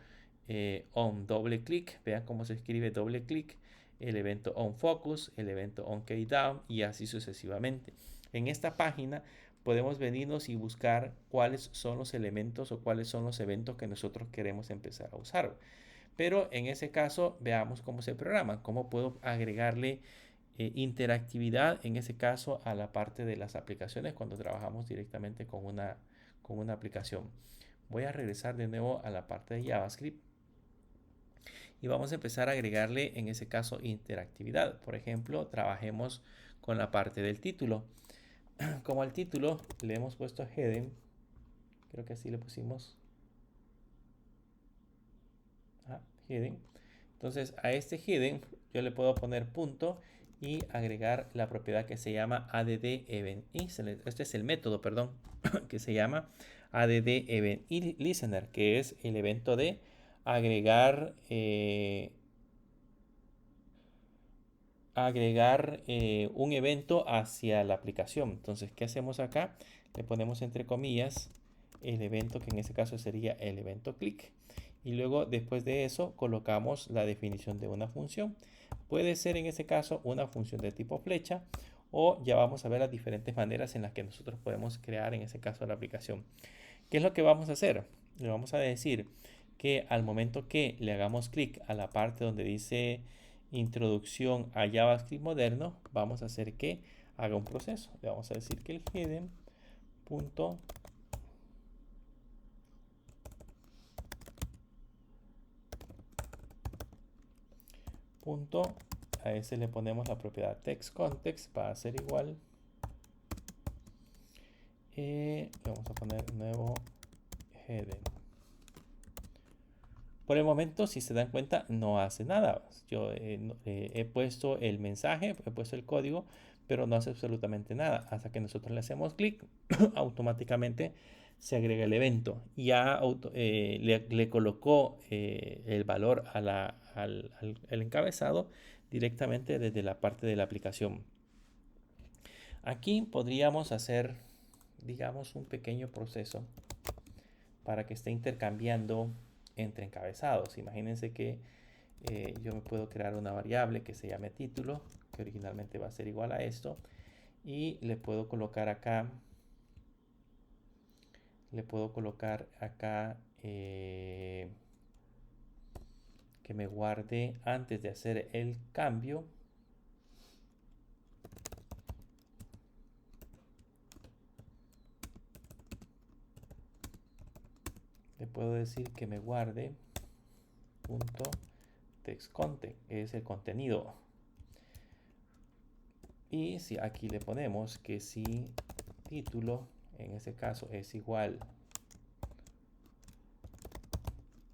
onDoubleClick. Vean cómo se escribe doble clic. El evento onFocus, el evento onKeyDown y así sucesivamente. En esta página podemos venirnos y buscar cuáles son los elementos o cuáles son los eventos que nosotros queremos empezar a usar. Pero en ese caso, veamos cómo se programa, cómo puedo agregarle interactividad, en ese caso, a la parte de las aplicaciones cuando trabajamos directamente con una aplicación. Voy a regresar de nuevo a la parte de JavaScript y vamos a empezar a agregarle, en ese caso, interactividad. Por ejemplo, trabajemos con la parte del título. Como al título le hemos puesto heading, creo que así le pusimos heading. Entonces a este heading yo le puedo poner punto y agregar la propiedad que se llama add event listener. Este es el método, perdón, que se llama add event listener, que es el evento de agregar un evento hacia la aplicación. Entonces, ¿qué hacemos acá? Le ponemos entre comillas el evento, que en este caso sería el evento click. Y luego, después de eso, colocamos la definición de una función. Puede ser en este caso una función de tipo flecha, o ya vamos a ver las diferentes maneras en las que nosotros podemos crear en ese caso la aplicación. ¿Qué es lo que vamos a hacer? Le vamos a decir que al momento que le hagamos clic a la parte donde dice introducción a JavaScript moderno, vamos a hacer que haga un proceso. Le vamos a decir que el heading punto a ese le ponemos la propiedad textContext para hacer igual. Le vamos a poner nuevo heading. Por el momento, si se dan cuenta, no hace nada. Yo he puesto el mensaje, he puesto el código, pero no hace absolutamente nada. Hasta que nosotros le hacemos clic, automáticamente se agrega el evento. Ya le colocó el valor al encabezado directamente desde la parte de la aplicación. Aquí podríamos hacer, digamos, un pequeño proceso para que esté intercambiando entre encabezados. Imagínense que yo me puedo crear una variable que se llame título, que originalmente va a ser igual a esto, y le puedo colocar acá, que me guarde antes de hacer el cambio. Le puedo decir que me guarde punto text content, es el contenido. Y si aquí le ponemos que si título en este caso es igual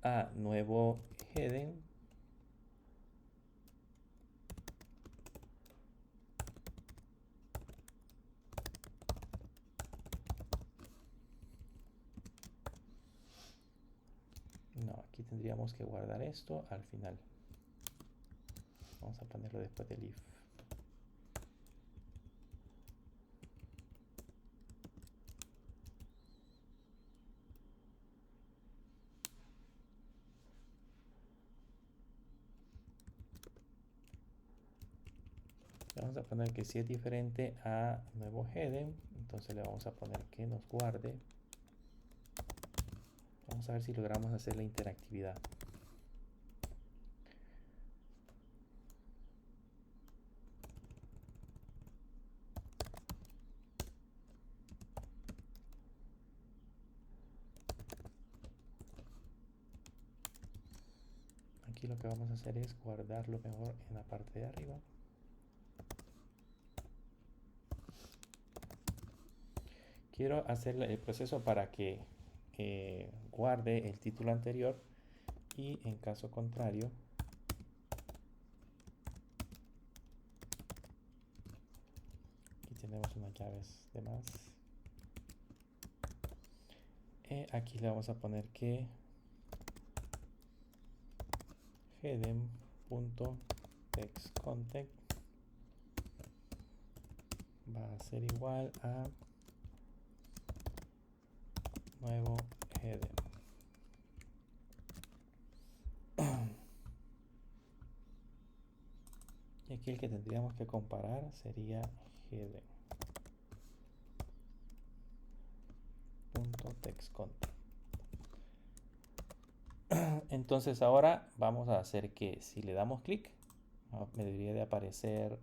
a nuevo heading, no, aquí tendríamos que guardar esto al final. Vamos a ponerlo después del if. Vamos a poner que si es diferente a nuevo heading, entonces le vamos a poner que nos guarde. Vamos a ver si logramos hacer la interactividad. Aquí lo que vamos a hacer es guardarlo mejor en la parte de arriba. Quiero hacer el proceso para que guarde el título anterior, y en caso contrario aquí tenemos unas llaves de más. Aquí le vamos a poner que heading.textContent va a ser igual a nuevo heading. Y aquí el que tendríamos que comparar sería heading.textContent. Entonces ahora vamos a hacer que si le damos clic, me debería de aparecer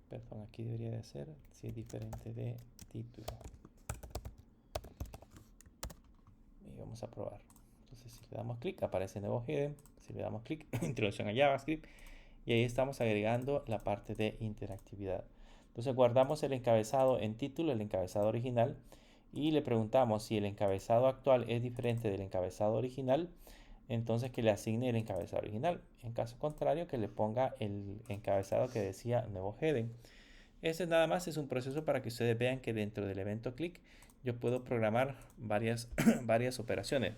perdón, aquí debería de ser si es diferente de título. Y vamos a probar. Entonces si le damos clic aparece nuevo heading. Si le damos clic, introducción a JavaScript, y ahí estamos agregando la parte de interactividad. Entonces guardamos el encabezado en título, el encabezado original, y le preguntamos si el encabezado actual es diferente del encabezado original, entonces que le asigne el encabezado original. En caso contrario, que le ponga el encabezado que decía nuevo heading. Ese nada más es un proceso para que ustedes vean que dentro del evento click yo puedo programar varias, varias operaciones,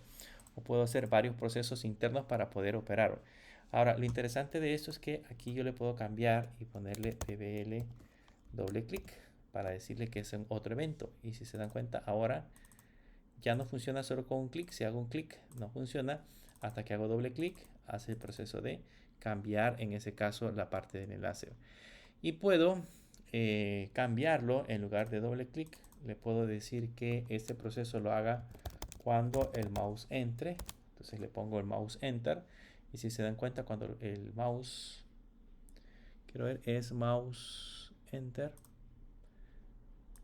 o puedo hacer varios procesos internos para poder operar. Ahora, lo interesante de esto es que aquí yo le puedo cambiar y ponerle pbl doble clic para decirle que es un otro evento. Y si se dan cuenta, ahora ya no funciona solo con un clic. Si hago un clic, no funciona. Hasta que hago doble clic, hace el proceso de cambiar, en ese caso, la parte del enlace. Y puedo cambiarlo. En lugar de doble clic, le puedo decir que este proceso lo haga cuando el mouse entre. Entonces le pongo el mouse enter, y si se dan cuenta, cuando el mouse, quiero ver, es mouse enter,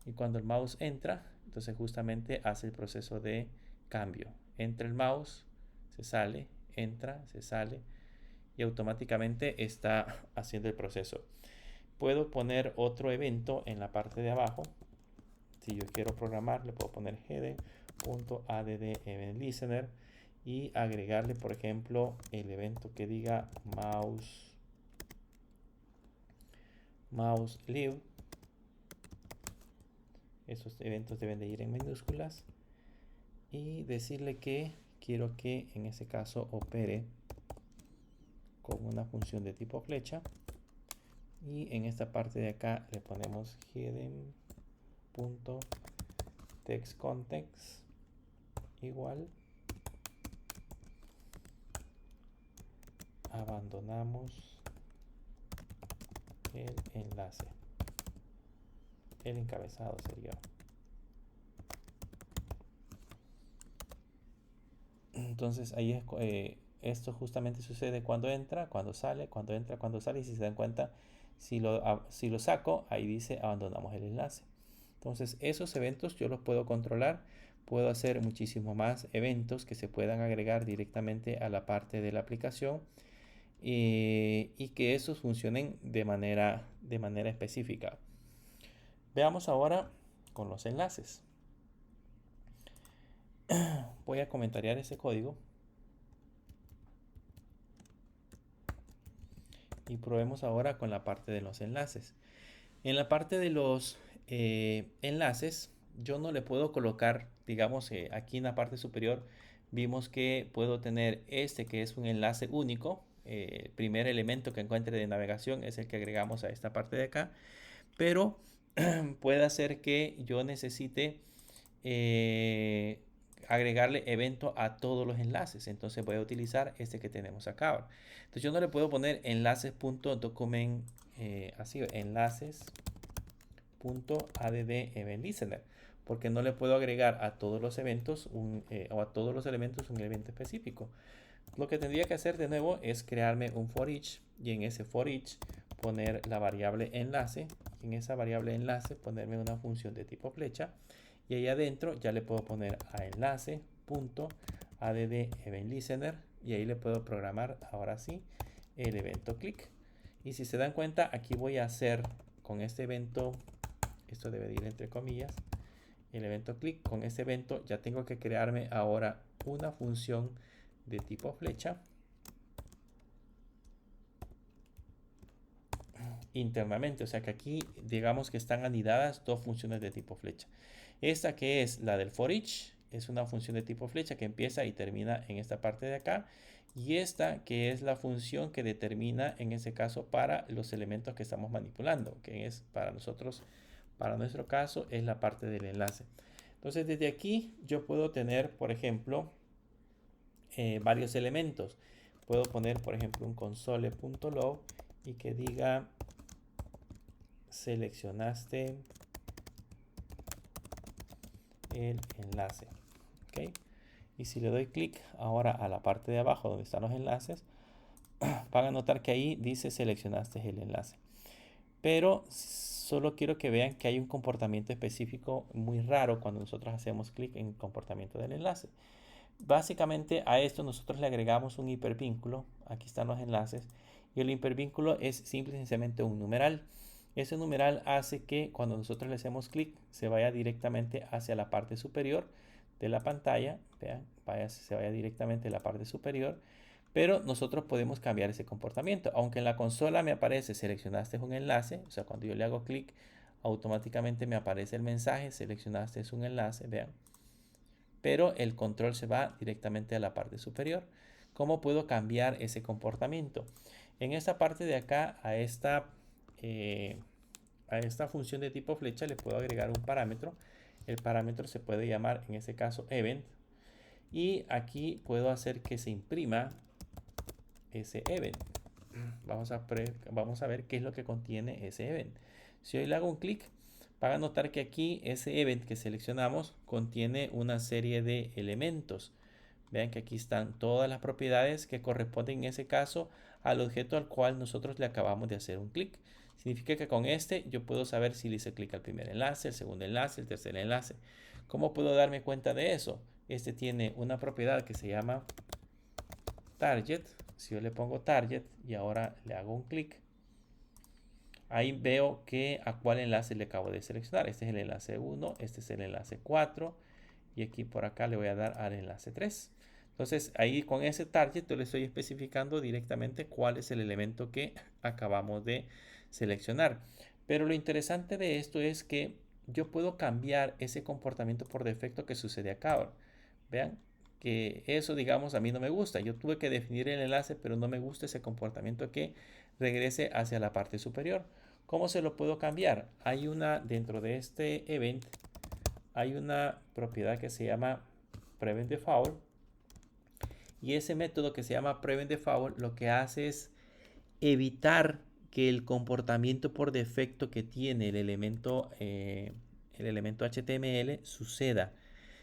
y cuando el mouse entra, entonces justamente hace el proceso de cambio. Entra el mouse, se sale, entra, se sale, y automáticamente está haciendo el proceso. Puedo poner otro evento en la parte de abajo. Si yo quiero programar, le puedo poner heading.add y agregarle, por ejemplo, el evento que diga mouse leave. Esos eventos deben de ir en minúsculas, y decirle que quiero que en ese caso opere con una función de tipo flecha, Y en esta parte de acá le ponemos hidden.textContext igual. Abandonamos el enlace. El encabezado sería. Entonces ahí es, esto justamente sucede cuando entra, cuando sale, cuando entra, cuando sale. Y si se dan cuenta, si lo saco, ahí dice abandonamos el enlace. Entonces esos eventos yo los puedo controlar. Puedo hacer muchísimo más eventos que se puedan agregar directamente a la parte de la aplicación y que esos funcionen de manera específica. Veamos ahora con los enlaces. Voy a comentariar ese código y probemos ahora con la parte de los enlaces. En la parte de los enlaces, yo no le puedo colocar, digamos, aquí en la parte superior, vimos que puedo tener este que es un enlace único. El primer elemento que encuentre de navegación es el que agregamos a esta parte de acá, pero puede hacer que yo necesite agregarle evento a todos los enlaces. Entonces voy a utilizar este que tenemos acá. Entonces yo no le puedo poner enlaces.document así, enlaces.add event listener, porque no le puedo agregar a todos los eventos o a todos los elementos un evento específico. Lo que tendría que hacer de nuevo es crearme un for each y en ese for each poner la variable enlace y en esa variable enlace ponerme una función de tipo flecha y ahí adentro ya le puedo poner a enlace.add event listener y ahí le puedo programar ahora sí el evento click. Y si se dan cuenta, aquí voy a hacer con este evento, esto debe ir entre comillas, el evento click. Con este evento ya tengo que crearme ahora una función de tipo flecha internamente. O sea que aquí digamos que están anidadas dos funciones de tipo flecha. Esta que es la del for each es una función de tipo flecha que empieza y termina en esta parte de acá. Y esta que es la función que determina en este caso para los elementos que estamos manipulando, que es para nosotros, para nuestro caso, es la parte del enlace. Entonces desde aquí yo puedo tener, por ejemplo, varios elementos. Puedo poner, por ejemplo, un console.log y que diga seleccionaste el enlace. ¿Okay? Y si le doy clic ahora a la parte de abajo donde están los enlaces, van a notar que ahí dice seleccionaste el enlace. Pero solo quiero que vean que hay un comportamiento específico muy raro cuando nosotros hacemos clic en el comportamiento del enlace. Básicamente a esto nosotros le agregamos un hipervínculo. Aquí están los enlaces. Y el hipervínculo es simple y sencillamente un numeral. Ese numeral hace que cuando nosotros le hacemos clic se vaya directamente hacia la parte superior de la pantalla. Vean, se vaya directamente a la parte superior. Pero nosotros podemos cambiar ese comportamiento. Aunque en la consola me aparece seleccionaste un enlace. O sea, cuando yo le hago clic automáticamente me aparece el mensaje seleccionaste un enlace. Vean. Pero el control se va directamente a la parte superior. ¿Cómo puedo cambiar ese comportamiento? En esta parte de acá, a esta función de tipo flecha le puedo agregar un parámetro. El parámetro se puede llamar, en este caso, event. Y aquí puedo hacer que se imprima ese event. Vamos a ver qué es lo que contiene ese event. Si hoy le hago un clic, van a notar que aquí ese event que seleccionamos contiene una serie de elementos. Vean que aquí están todas las propiedades que corresponden en ese caso al objeto al cual nosotros le acabamos de hacer un clic. Significa que con este yo puedo saber si le hice clic al primer enlace, el segundo enlace, el tercer enlace. ¿Cómo puedo darme cuenta de eso? Este tiene una propiedad que se llama target. Si yo le pongo target y ahora le hago un clic, ahí veo que a cuál enlace le acabo de seleccionar. Este es el enlace 1, este es el enlace 4 y aquí por acá le voy a dar al enlace 3. Entonces ahí con ese target yo le estoy especificando directamente cuál es el elemento que acabamos de seleccionar. Pero lo interesante de esto es que yo puedo cambiar ese comportamiento por defecto que sucede acá. Vean que eso, digamos, a mí no me gusta. Yo tuve que definir el enlace, pero no me gusta ese comportamiento que regrese hacia la parte superior. ¿Cómo se lo puedo cambiar? Hay una, dentro de este event, hay una propiedad que se llama prevent default. Y ese método que se llama prevent default lo que hace es evitar que el comportamiento por defecto que tiene el elemento HTML suceda.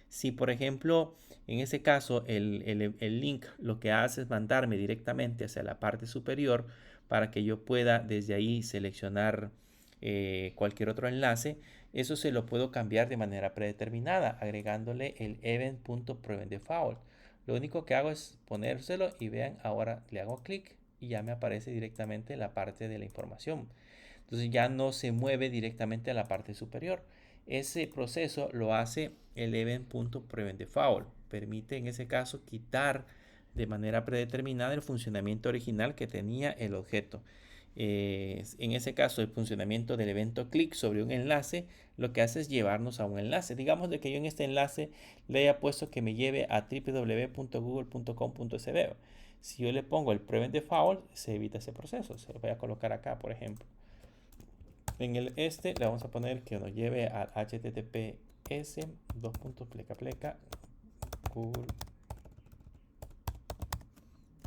Si por ejemplo en ese caso el link lo que hace es mandarme directamente hacia la parte superior para que yo pueda desde ahí seleccionar cualquier otro enlace, eso se lo puedo cambiar de manera predeterminada agregándole el event.preventDefault. Lo único que hago es ponérselo y vean, ahora le hago clic y ya me aparece directamente la parte de la información. Entonces ya no se mueve directamente a la parte superior. Ese proceso lo hace el event.preventDefault. Permite en ese caso quitar de manera predeterminada el funcionamiento original que tenía el objeto. En ese caso, el funcionamiento del evento clic sobre un enlace lo que hace es llevarnos a un enlace. Digamos de que yo en este enlace le haya puesto que me lleve a www.google.com.sb. Si yo le pongo el prevent default, se evita ese proceso. Se lo voy a colocar acá, por ejemplo. En el le vamos a poner que nos lleve al https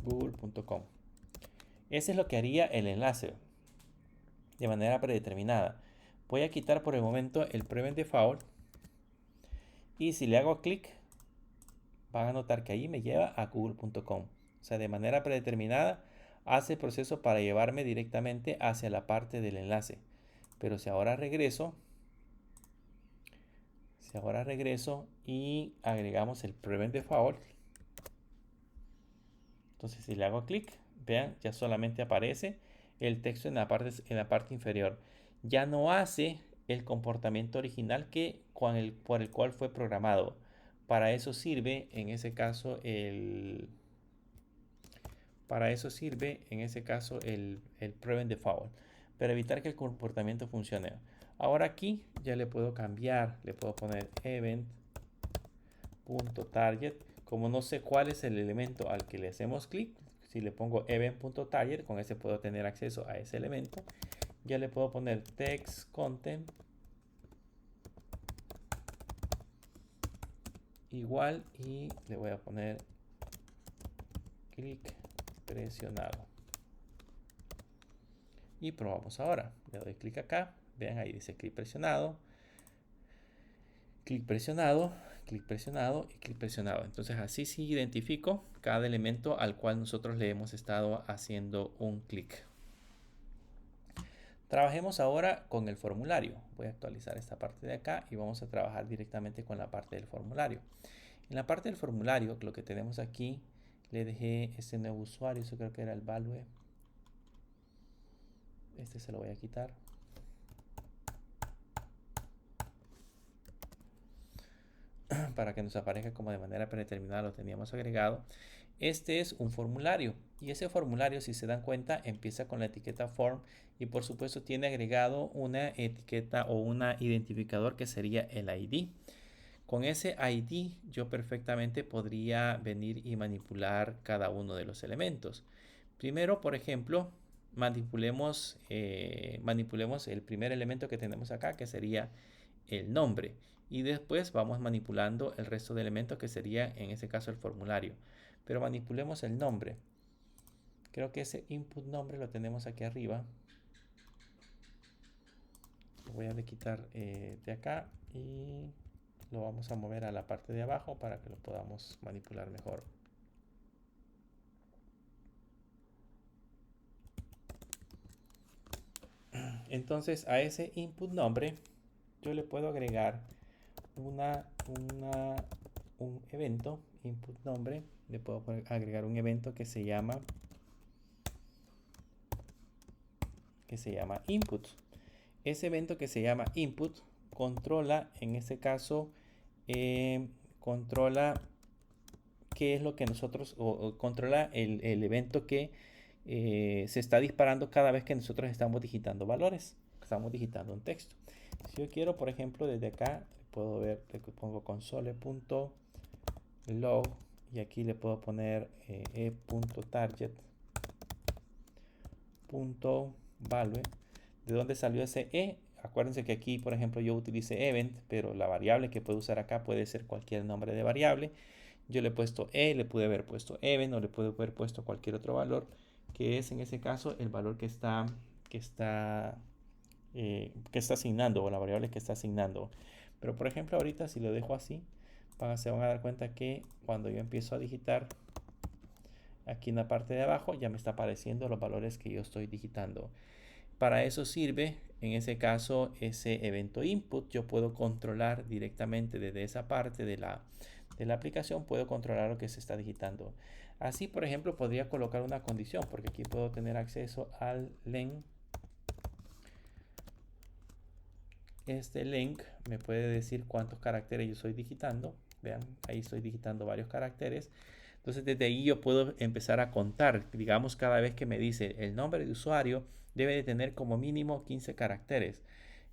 google.com. Ese es lo que haría el enlace de manera predeterminada. Voy a quitar por el momento el prevent default y si le hago clic van a notar que ahí me lleva a google.com. O sea, de manera predeterminada hace el proceso para llevarme directamente hacia la parte del enlace. Pero si ahora regreso y agregamos el prevent default, entonces si le hago clic, vean, ya solamente aparece el texto en la parte inferior. Ya no hace el comportamiento original por el cual fue programado. Para eso sirve en ese caso el prevent default, para evitar que el comportamiento funcione. Ahora aquí ya le puedo cambiar, le puedo poner event.target. Como no sé cuál es el elemento al que le hacemos clic, si le pongo event.target, con ese puedo tener acceso a ese elemento. Ya le puedo poner text content igual y le voy a poner clic presionado. Y probamos ahora. Le doy clic acá. Vean, ahí dice clic presionado, clic presionado, clic presionado y clic presionado. Entonces así sí identifico cada elemento al cual nosotros le hemos estado haciendo un clic. Trabajemos ahora con el formulario. Voy a actualizar esta parte de acá y vamos a trabajar directamente con la parte del formulario. En la parte del formulario, lo que tenemos aquí, le dejé este nuevo usuario, eso creo que era el value. Este se lo voy a quitar. Para que nos aparezca como de manera predeterminada lo teníamos agregado. Este es un formulario y ese formulario, si se dan cuenta, empieza con la etiqueta form y por supuesto tiene agregado una etiqueta o un identificador que sería el ID. Con ese ID yo perfectamente podría venir y manipular cada uno de los elementos. Primero, por ejemplo, manipulemos el primer elemento que tenemos acá, que sería el nombre. Y después vamos manipulando el resto de elementos, que sería en este caso el formulario. Pero manipulemos el nombre. Creo que ese input nombre lo tenemos aquí arriba. Lo voy a quitar de acá y lo vamos a mover a la parte de abajo para que lo podamos manipular mejor. Entonces a ese input nombre yo le puedo agregar un evento, input nombre, le puedo agregar un evento que se llama input. Ese evento que se llama input controla, en este caso, controla qué es lo que nosotros, o controla el evento que se está disparando cada vez que nosotros estamos digitando valores, estamos digitando un texto. Si yo quiero, por ejemplo, desde acá, puedo ver, le pongo console.log y aquí le puedo poner e.target punto value. ¿De dónde salió ese e? Acuérdense que aquí, por ejemplo, yo utilicé event, pero la variable que puedo usar acá puede ser cualquier nombre de variable. Yo le he puesto e, le pude haber puesto event o le puedo haber puesto cualquier otro valor, que es en ese caso el valor que está asignando, o la variable que está asignando. Pero por ejemplo, ahorita si lo dejo así, se van a dar cuenta que cuando yo empiezo a digitar aquí en la parte de abajo, ya me está apareciendo los valores que yo estoy digitando. Para eso sirve, en ese caso, ese evento input. Yo puedo controlar directamente desde esa parte de la aplicación, puedo controlar lo que se está digitando. Así, por ejemplo, podría colocar una condición, porque aquí puedo tener acceso al len. Este link me puede decir cuántos caracteres yo estoy digitando. Vean, ahí estoy digitando varios caracteres. Entonces desde ahí yo puedo empezar a contar. Digamos, cada vez que me dice el nombre de usuario debe de tener como mínimo 15 caracteres.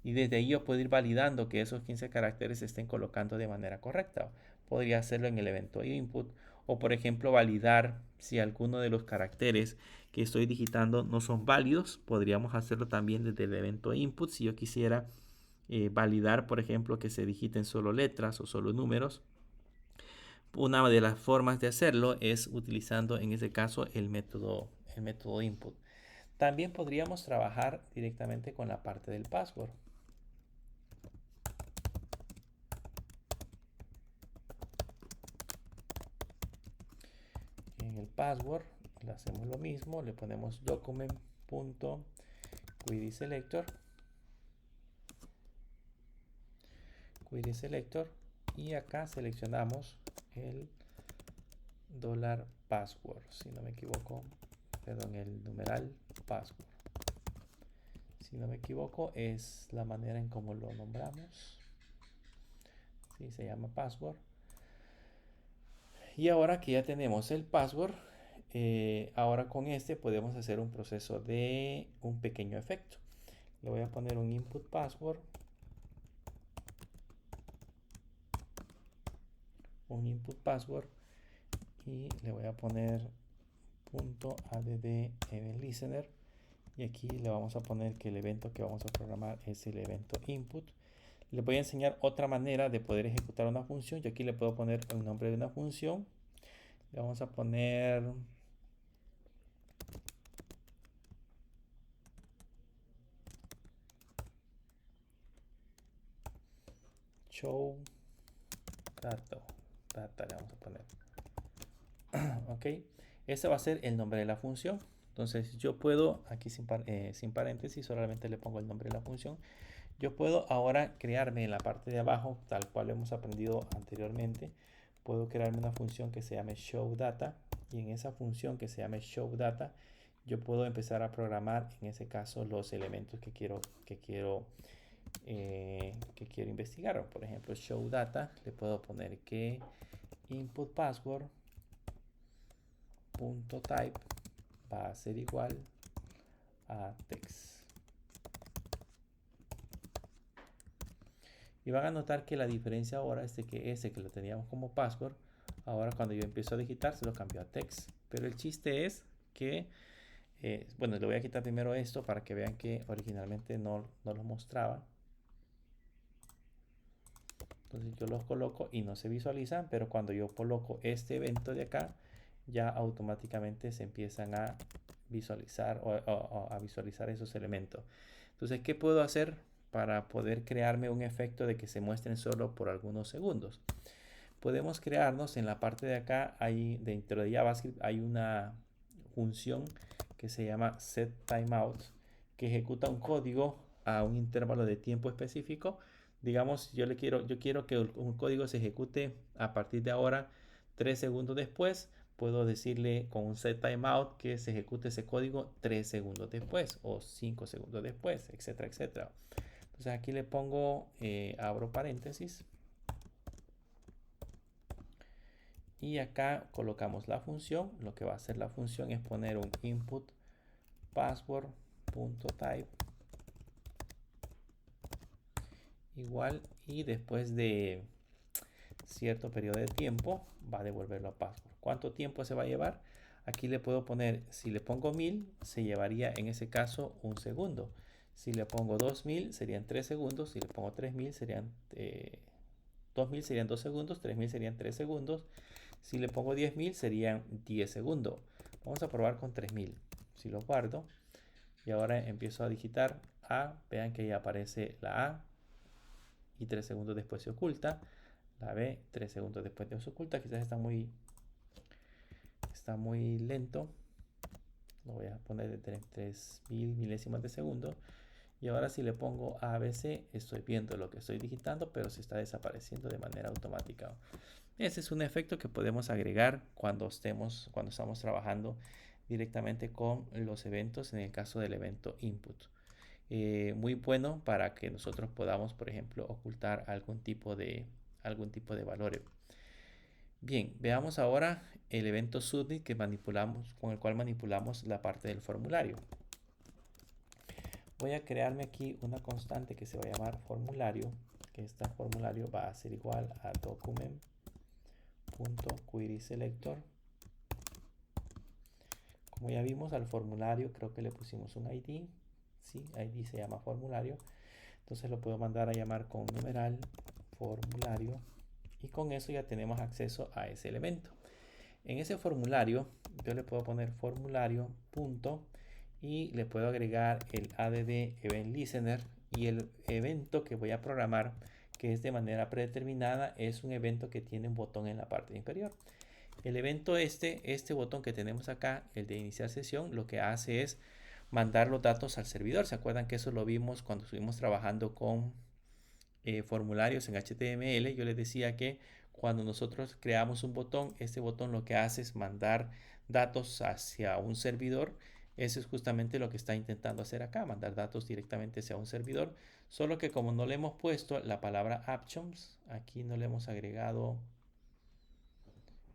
Y desde ahí yo puedo ir validando que esos 15 caracteres se estén colocando de manera correcta. Podría hacerlo en el evento input. O por ejemplo validar si alguno de los caracteres que estoy digitando no son válidos. Podríamos hacerlo también desde el evento input si yo quisiera validar, por ejemplo, que se digiten solo letras o solo números. Una de las formas de hacerlo es utilizando en ese caso el método input. También podríamos trabajar directamente con la parte del password. En el password le hacemos lo mismo, le ponemos document.querySelector y acá seleccionamos el $password, si no me equivoco, perdón, el numeral password. Si no me equivoco, es la manera en cómo lo nombramos. Sí, se llama password. Y ahora que ya tenemos el password, ahora con este podemos hacer un proceso de un pequeño efecto. Le voy a poner un input password. Y le voy a poner .add event listener, y aquí le vamos a poner que el evento que vamos a programar es el evento input. Le voy a enseñar otra manera de poder ejecutar una función. Yo aquí le puedo poner el nombre de una función. Le vamos a poner show data le vamos a poner. Ok, ese va a ser el nombre de la función. Entonces yo puedo, aquí sin paréntesis, solamente le pongo el nombre de la función. Yo puedo ahora crearme en la parte de abajo, tal cual hemos aprendido anteriormente. Puedo crearme una función que se llame showData, y en esa función que se llame showData yo puedo empezar a programar en ese caso los elementos que quiero investigar. Por ejemplo, showData, le puedo poner que input password .type va a ser igual a text. Y van a notar que la diferencia ahora es de que ese que lo teníamos como password, ahora cuando yo empiezo a digitar se lo cambió a text. Pero el chiste es que, bueno, le voy a quitar primero esto para que vean que originalmente no lo mostraba. Entonces yo los coloco y no se visualizan, pero cuando yo coloco este evento de acá, ya automáticamente se empiezan a visualizar a visualizar esos elementos. Entonces, ¿qué puedo hacer para poder crearme un efecto de que se muestren solo por algunos segundos? Podemos crearnos en la parte de acá, dentro de JavaScript hay una función que se llama setTimeout, que ejecuta un código a un intervalo de tiempo específico. Digamos, yo quiero que un código se ejecute a partir de ahora 3 segundos después. Puedo decirle con un setTimeout que se ejecute ese código 3 segundos después o 5 segundos después, etcétera, etcétera. Entonces aquí le pongo, abro paréntesis, y acá colocamos la función. Lo que va a hacer la función es poner un input password.type igual, y después de cierto periodo de tiempo va a devolverlo a password. ¿Cuánto tiempo se va a llevar? Aquí le puedo poner, si le pongo 1000, se llevaría en ese caso un segundo. Si le pongo 2000, serían 3 segundos. Si le pongo 3000, serían 2000 serían 2 segundos. 3000 serían 3 segundos. Si le pongo 10.000, serían 10 segundos. Vamos a probar con 3000. Si lo guardo y ahora empiezo a digitar A, vean que ya aparece la A y 3 segundos después se oculta. La B, 3 segundos después se oculta. Quizás está muy lento. Lo voy a poner de 3000 milésimas de segundo. Y ahora si le pongo ABC, estoy viendo lo que estoy digitando, pero se está desapareciendo de manera automática. Ese es un efecto que podemos agregar cuando estamos trabajando directamente con los eventos, en el caso del evento input. Muy bueno para que nosotros podamos, por ejemplo, ocultar algún tipo de valores. Bien, veamos ahora el evento submit con el cual manipulamos la parte del formulario. Voy a crearme aquí una constante que se va a llamar formulario, que este formulario va a ser igual a document.querySelector. Como ya vimos al formulario, creo que le pusimos un ID. Sí, ID se llama formulario. Entonces lo puedo mandar a llamar con numeral formulario y con eso ya tenemos acceso a ese elemento. En ese formulario yo le puedo poner formulario punto y le puedo agregar el add event listener y el evento que voy a programar, que es de manera predeterminada, es un evento que tiene un botón en la parte inferior. El evento este botón que tenemos acá, el de iniciar sesión, lo que hace es mandar los datos al servidor. ¿Se acuerdan que eso lo vimos cuando estuvimos trabajando con formularios en HTML? Yo les decía que cuando nosotros creamos un botón, este botón lo que hace es mandar datos hacia un servidor. Eso es justamente lo que está intentando hacer acá, mandar datos directamente hacia un servidor. Solo que como no le hemos puesto la palabra actions, aquí no le hemos agregado,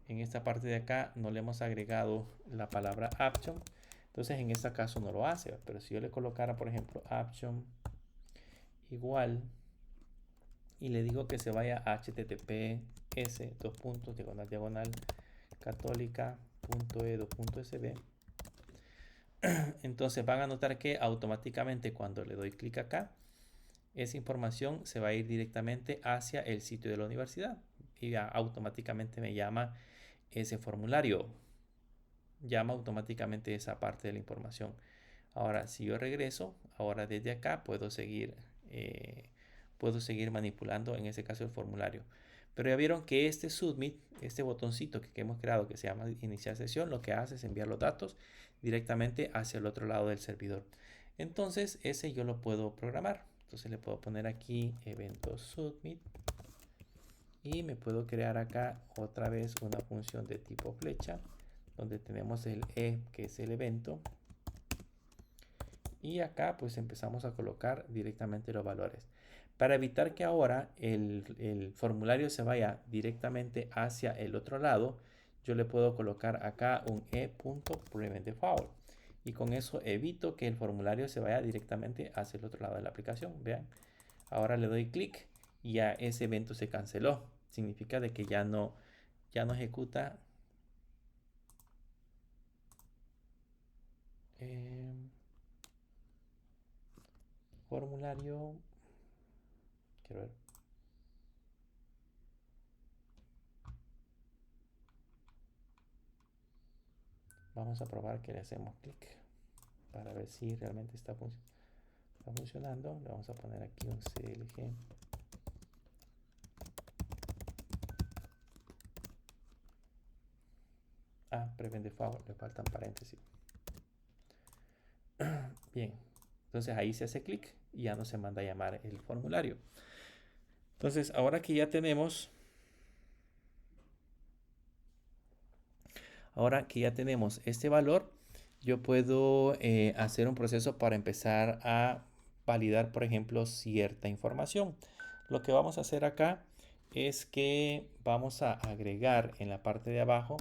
en esta parte de acá no le hemos agregado la palabra action. Entonces en este caso no lo hace. Pero si yo le colocara, por ejemplo, action igual y le digo que se vaya a https diagonal católica.edu.sb, entonces van a notar que automáticamente cuando le doy clic acá, esa información se va a ir directamente hacia el sitio de la universidad y ya automáticamente me llama ese formulario, llama automáticamente esa parte de la información. Ahora si yo regreso, ahora desde acá puedo seguir manipulando en ese caso el formulario. Pero ya vieron que este submit, este botoncito que hemos creado que se llama iniciar sesión, lo que hace es enviar los datos directamente hacia el otro lado del servidor. Entonces ese yo lo puedo programar. Entonces le puedo poner aquí evento submit y me puedo crear acá otra vez una función de tipo flecha donde tenemos el e, que es el evento, y acá pues empezamos a colocar directamente los valores. Para evitar que ahora el formulario se vaya directamente hacia el otro lado, yo le puedo colocar acá un e.prevenTheFoul y con eso evito que el formulario se vaya directamente hacia el otro lado de la aplicación. Vean, ahora le doy clic y ya ese evento se canceló. Significa de que ya no ejecuta formulario. Quiero ver. Vamos a probar que le hacemos clic para ver si realmente está funcionando. Le vamos a poner aquí un CLG. Prevent Default, le faltan paréntesis. Bien, entonces ahí se hace clic y ya no se manda a llamar el formulario. Entonces, ahora que ya tenemos este valor, yo puedo hacer un proceso para empezar a validar, por ejemplo, cierta información. Lo que vamos a hacer acá es que vamos a agregar en la parte de abajo,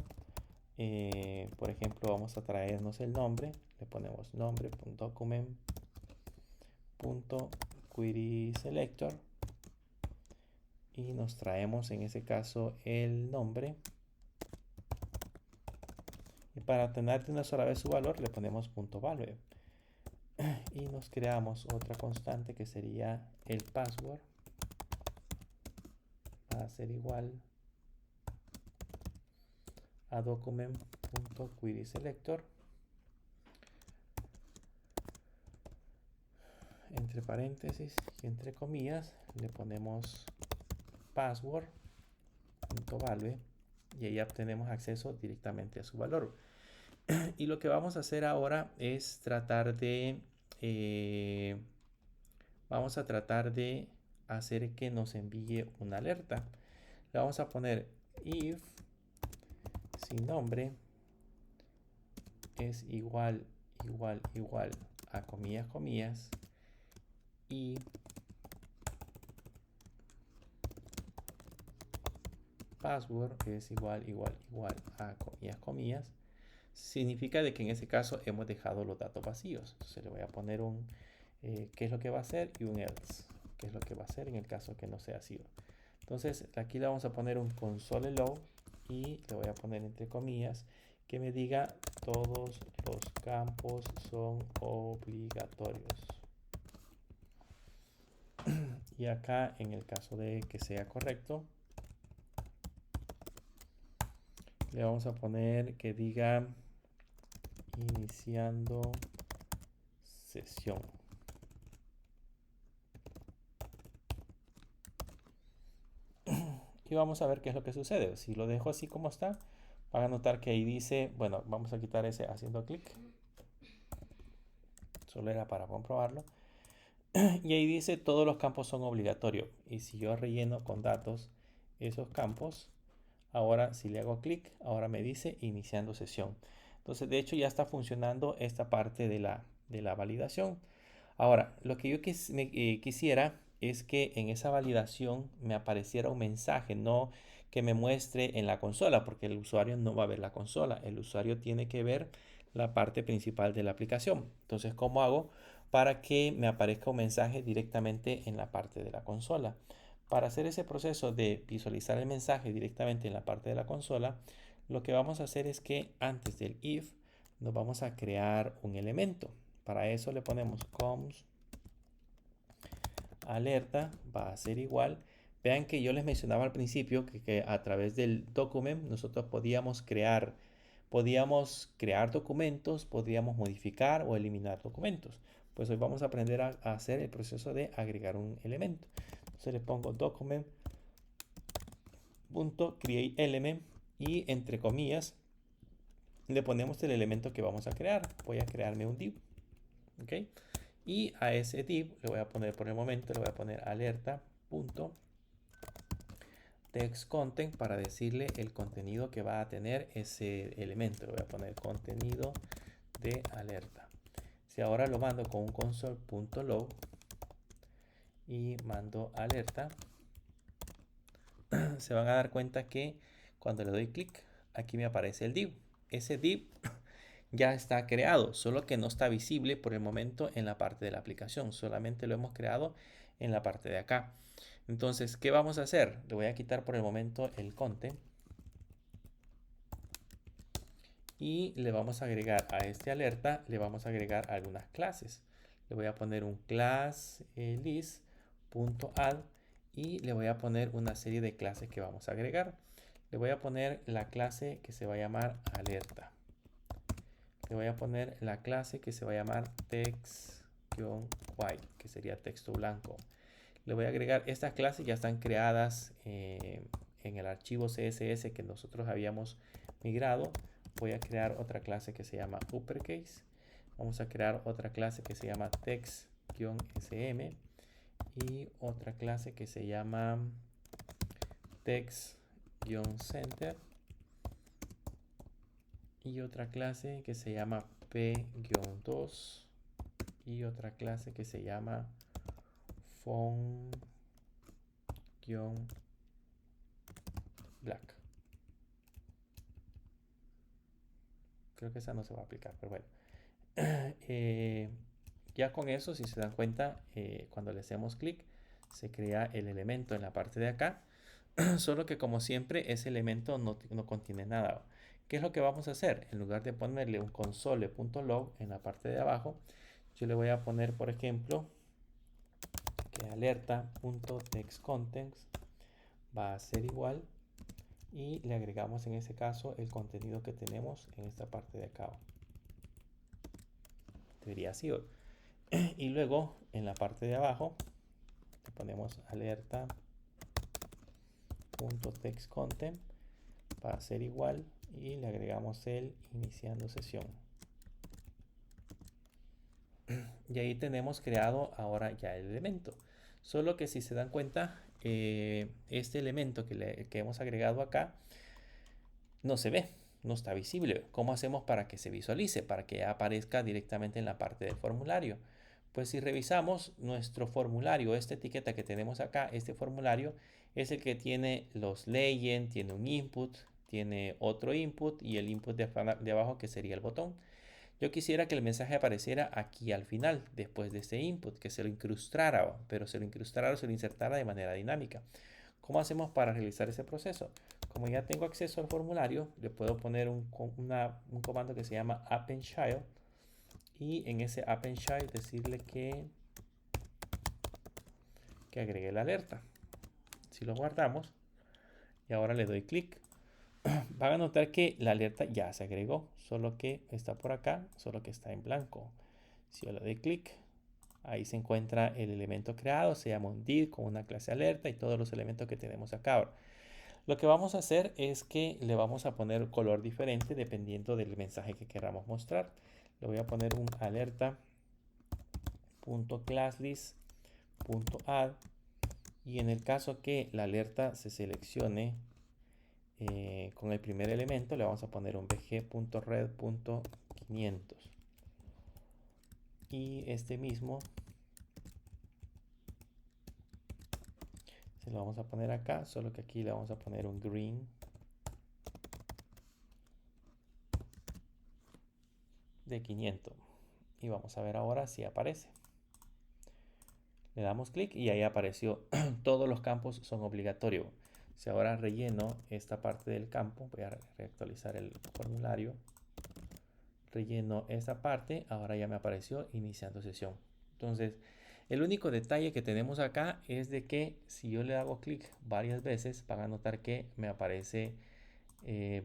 por ejemplo, vamos a traernos el nombre, le ponemos nombre.document.querySelector y nos traemos en ese caso el nombre. Y Para tener de una sola vez su valor, le ponemos punto value. Y nos creamos otra constante que sería el password. Va a ser igual a document.querySelector. Entre paréntesis y entre comillas le ponemos password.value y ahí obtenemos acceso directamente a su valor. Y lo que vamos a hacer ahora es tratar de hacer que nos envíe una alerta. Le vamos a poner if sin nombre es igual a comillas y password es igual a comillas, significa de que en ese caso hemos dejado los datos vacíos. Entonces le voy a poner un qué es lo que va a hacer y un else, qué es lo que va a hacer en el caso que no sea así. Entonces aquí le vamos a poner un console log y le voy a poner entre comillas que me diga todos los campos son obligatorios. Y acá en el caso de que sea correcto, le vamos a poner que diga iniciando sesión. Y vamos a ver qué es lo que sucede. Si lo dejo así como está, van a notar que ahí dice, bueno, vamos a quitar ese haciendo clic. Solo era para comprobarlo. Y ahí dice todos los campos son obligatorios. Y si yo relleno con datos esos campos, ahora si le hago clic, ahora me dice iniciando sesión. Entonces de hecho ya está funcionando esta parte de la validación. Ahora, lo que yo quisiera es que en esa validación me apareciera un mensaje, no que me muestre en la consola, porque el usuario no va a ver la consola. El usuario tiene que ver la parte principal de la aplicación. Entonces, ¿cómo hago para que me aparezca un mensaje directamente en la parte de la consola? Para hacer ese proceso de visualizar el mensaje directamente en la parte de la consola, lo que vamos a hacer es que antes del if nos vamos a crear un elemento. Para eso le ponemos const alerta va a ser igual. Vean que yo les mencionaba al principio que a través del document nosotros podíamos crear documentos, podríamos modificar o eliminar documentos. Pues hoy vamos a aprender a hacer el proceso de agregar un elemento. Entonces le pongo document.createElement y entre comillas le ponemos el elemento que vamos a crear. Voy a crearme un div. ¿Ok? Y a ese div le voy a poner por el momento, le voy a poner alerta.textContent para decirle el contenido que va a tener ese elemento. Le voy a poner contenido de alerta. Si ahora lo mando con un console.log y mando alerta, se van a dar cuenta que cuando le doy clic, aquí me aparece el div. Ese div ya está creado, solo que no está visible por el momento en la parte de la aplicación. Solamente lo hemos creado en la parte de acá. Entonces, ¿qué vamos a hacer? Le voy a quitar por el momento el content. Y le vamos a agregar a este alerta, le vamos a agregar algunas clases. Le voy a poner un class list.add y le voy a poner una serie de clases que vamos a agregar. Le voy a poner la clase que se va a llamar alerta. Le voy a poner la clase que se va a llamar text-white, que sería texto blanco. Le voy a agregar estas clases, ya están creadas en el archivo CSS que nosotros habíamos migrado. Voy a crear otra clase que se llama uppercase. Vamos a crear otra clase que se llama text-sm y otra clase que se llama text-center y otra clase que se llama p-2 y otra clase que se llama font-black. Creo que esa no se va a aplicar, pero bueno. Ya con eso, si se dan cuenta, cuando le hacemos clic, se crea el elemento en la parte de acá. Solo que como siempre, ese elemento no contiene nada. ¿Qué es lo que vamos a hacer? En lugar de ponerle un console.log en la parte de abajo, yo le voy a poner, por ejemplo, que alerta.textContents va a ser igual y le agregamos en ese caso el contenido que tenemos en esta parte de acá. Debería así. Y luego en la parte de abajo le ponemos alerta.textContent va a ser igual y le agregamos el iniciando sesión. Y ahí tenemos creado ahora ya el elemento. Solo que si se dan cuenta, este elemento que hemos agregado acá no se ve, no está visible. ¿Cómo hacemos para que se visualice? Para que aparezca directamente en la parte del formulario. Pues si revisamos nuestro formulario, esta etiqueta que tenemos acá, este formulario es el que tiene los legend, tiene un input, tiene otro input y el input de abajo que sería el botón. Yo quisiera que el mensaje apareciera aquí al final, después de este input, que se lo incrustara, pero se lo incrustara o se lo insertara de manera dinámica. ¿Cómo hacemos para realizar ese proceso? Como ya tengo acceso al formulario, le puedo poner un comando que se llama appendChild y en ese appendChild decirle que agregue la alerta. Si lo guardamos y ahora le doy clic, van a notar que la alerta ya se agregó, solo que está por acá, solo que está en blanco. Si yo le doy clic, ahí se encuentra el elemento creado, se llama un div con una clase alerta y todos los elementos que tenemos acá ahora. Lo que vamos a hacer es que le vamos a poner color diferente dependiendo del mensaje que queramos mostrar. Le voy a poner un alerta.classlist.add y en el caso que la alerta se seleccione con el primer elemento, le vamos a poner un bg.red.500 y este mismo se lo vamos a poner acá, solo que aquí le vamos a poner un green de 500 y vamos a ver ahora si aparece. Le damos clic y ahí apareció. Todos los campos son obligatorios. Si ahora relleno esta parte del campo, voy a reactualizar el formulario, relleno esta parte, ahora ya me apareció iniciando sesión. Entonces, el único detalle que tenemos acá es de que si yo le hago clic varias veces, van a notar que me aparece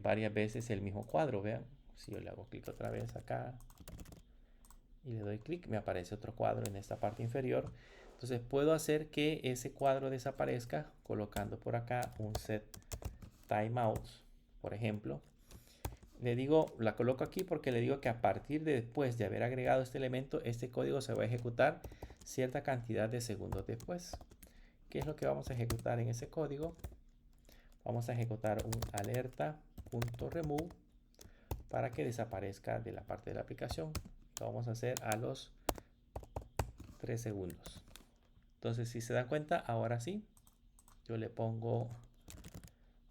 varias veces el mismo cuadro. Vean, si yo le hago clic otra vez acá y le doy clic, me aparece otro cuadro en esta parte inferior. Entonces puedo hacer que ese cuadro desaparezca colocando por acá un set timeouts, por ejemplo. Le digo, la coloco aquí porque le digo que a partir de después de haber agregado este elemento, este código se va a ejecutar cierta cantidad de segundos después. ¿Qué es lo que vamos a ejecutar en ese código? Vamos a ejecutar un alerta.remove para que desaparezca de la parte de la aplicación. Lo vamos a hacer a los 3 segundos. Entonces, si se dan cuenta, ahora sí, yo le pongo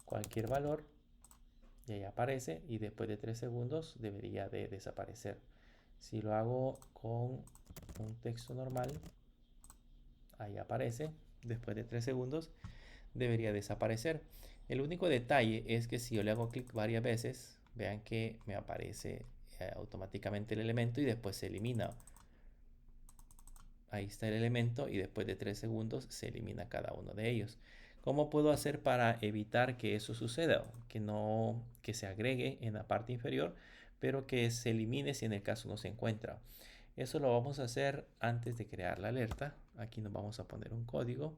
cualquier valor y ahí aparece y después de 3 segundos debería de desaparecer. Si lo hago con un texto normal, ahí aparece, después de 3 segundos debería desaparecer. El único detalle es que si yo le hago clic varias veces, vean que me aparece automáticamente el elemento y después se elimina. Ahí está el elemento y después de 3 segundos se elimina cada uno de ellos. ¿Cómo puedo hacer para evitar que eso suceda? Que se agregue en la parte inferior, pero que se elimine si en el caso no se encuentra. Eso lo vamos a hacer antes de crear la alerta. Aquí nos vamos a poner un código.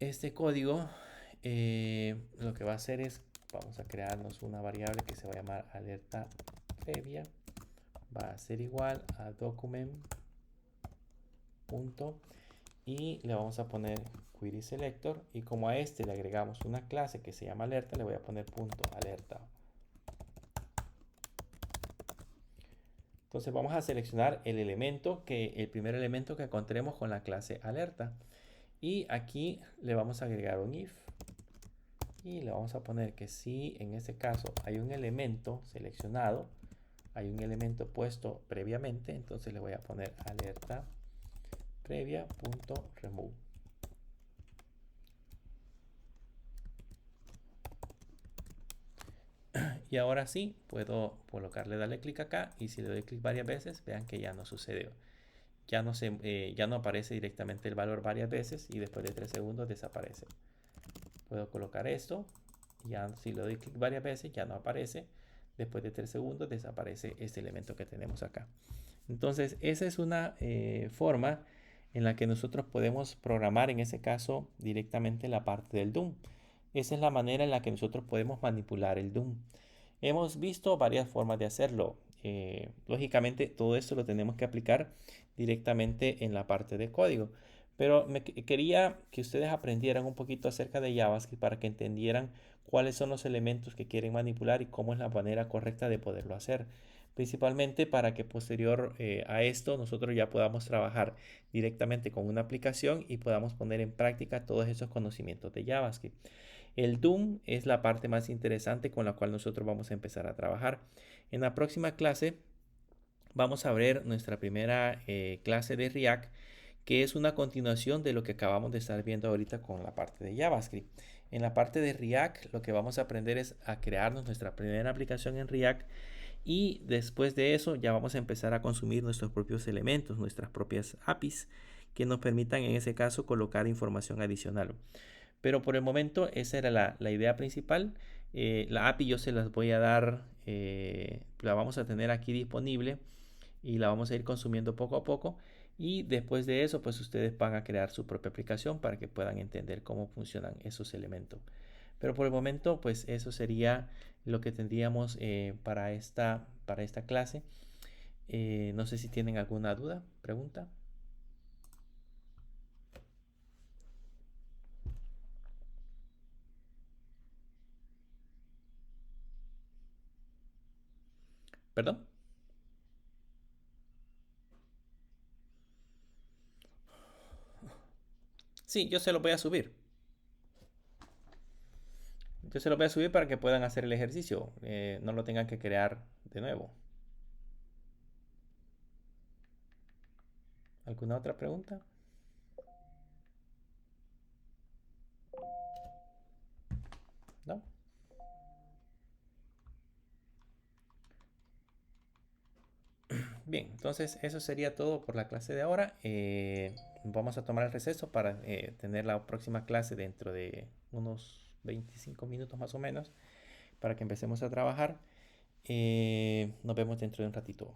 Este código lo que va a hacer es, vamos a crearnos una variable que se va a llamar alerta previa. Va a ser igual a document punto y le vamos a poner query selector y como a este le agregamos una clase que se llama alerta, le voy a poner punto alerta. Entonces vamos a seleccionar el primer elemento que encontremos con la clase alerta y aquí le vamos a agregar un if y le vamos a poner que si en este caso hay un elemento seleccionado, hay un elemento puesto previamente, entonces le voy a poner alerta previa.remove. Y ahora sí, puedo colocarle, darle clic acá y si le doy clic varias veces, vean que ya no sucedió. Ya no aparece directamente el valor varias veces y después de 3 segundos desaparece. Puedo colocar esto, ya si le doy clic varias veces ya no aparece. Después de 3 segundos desaparece este elemento que tenemos acá. Entonces, esa es una forma en la que nosotros podemos programar, en ese caso, directamente la parte del DOM. Esa es la manera en la que nosotros podemos manipular el DOM. Hemos visto varias formas de hacerlo. Lógicamente, todo esto lo tenemos que aplicar directamente en la parte de código. Pero quería que ustedes aprendieran un poquito acerca de JavaScript para que entendieran cuáles son los elementos que quieren manipular y cómo es la manera correcta de poderlo hacer. Principalmente para que posterior a esto nosotros ya podamos trabajar directamente con una aplicación y podamos poner en práctica todos esos conocimientos de JavaScript. El DOM es la parte más interesante con la cual nosotros vamos a empezar a trabajar. En la próxima clase vamos a ver nuestra primera clase de React, que es una continuación de lo que acabamos de estar viendo ahorita con la parte de JavaScript. En la parte de React lo que vamos a aprender es a crearnos nuestra primera aplicación en React y después de eso ya vamos a empezar a consumir nuestros propios elementos, nuestras propias APIs que nos permitan en ese caso colocar información adicional. Pero por el momento esa era la idea principal. La API yo se las voy a dar, la vamos a tener aquí disponible y la vamos a ir consumiendo poco a poco. Y después de eso, pues ustedes van a crear su propia aplicación para que puedan entender cómo funcionan esos elementos. Pero por el momento, pues eso sería lo que tendríamos para esta clase. No sé si tienen alguna duda, pregunta. ¿Perdón? Sí, yo se lo voy a subir. Yo se lo voy a subir para que puedan hacer el ejercicio. No lo tengan que crear de nuevo. ¿Alguna otra pregunta? ¿No? Bien, entonces eso sería todo por la clase de ahora. Vamos a tomar el receso para tener la próxima clase dentro de unos 25 minutos más o menos para que empecemos a trabajar. Nos vemos dentro de un ratito.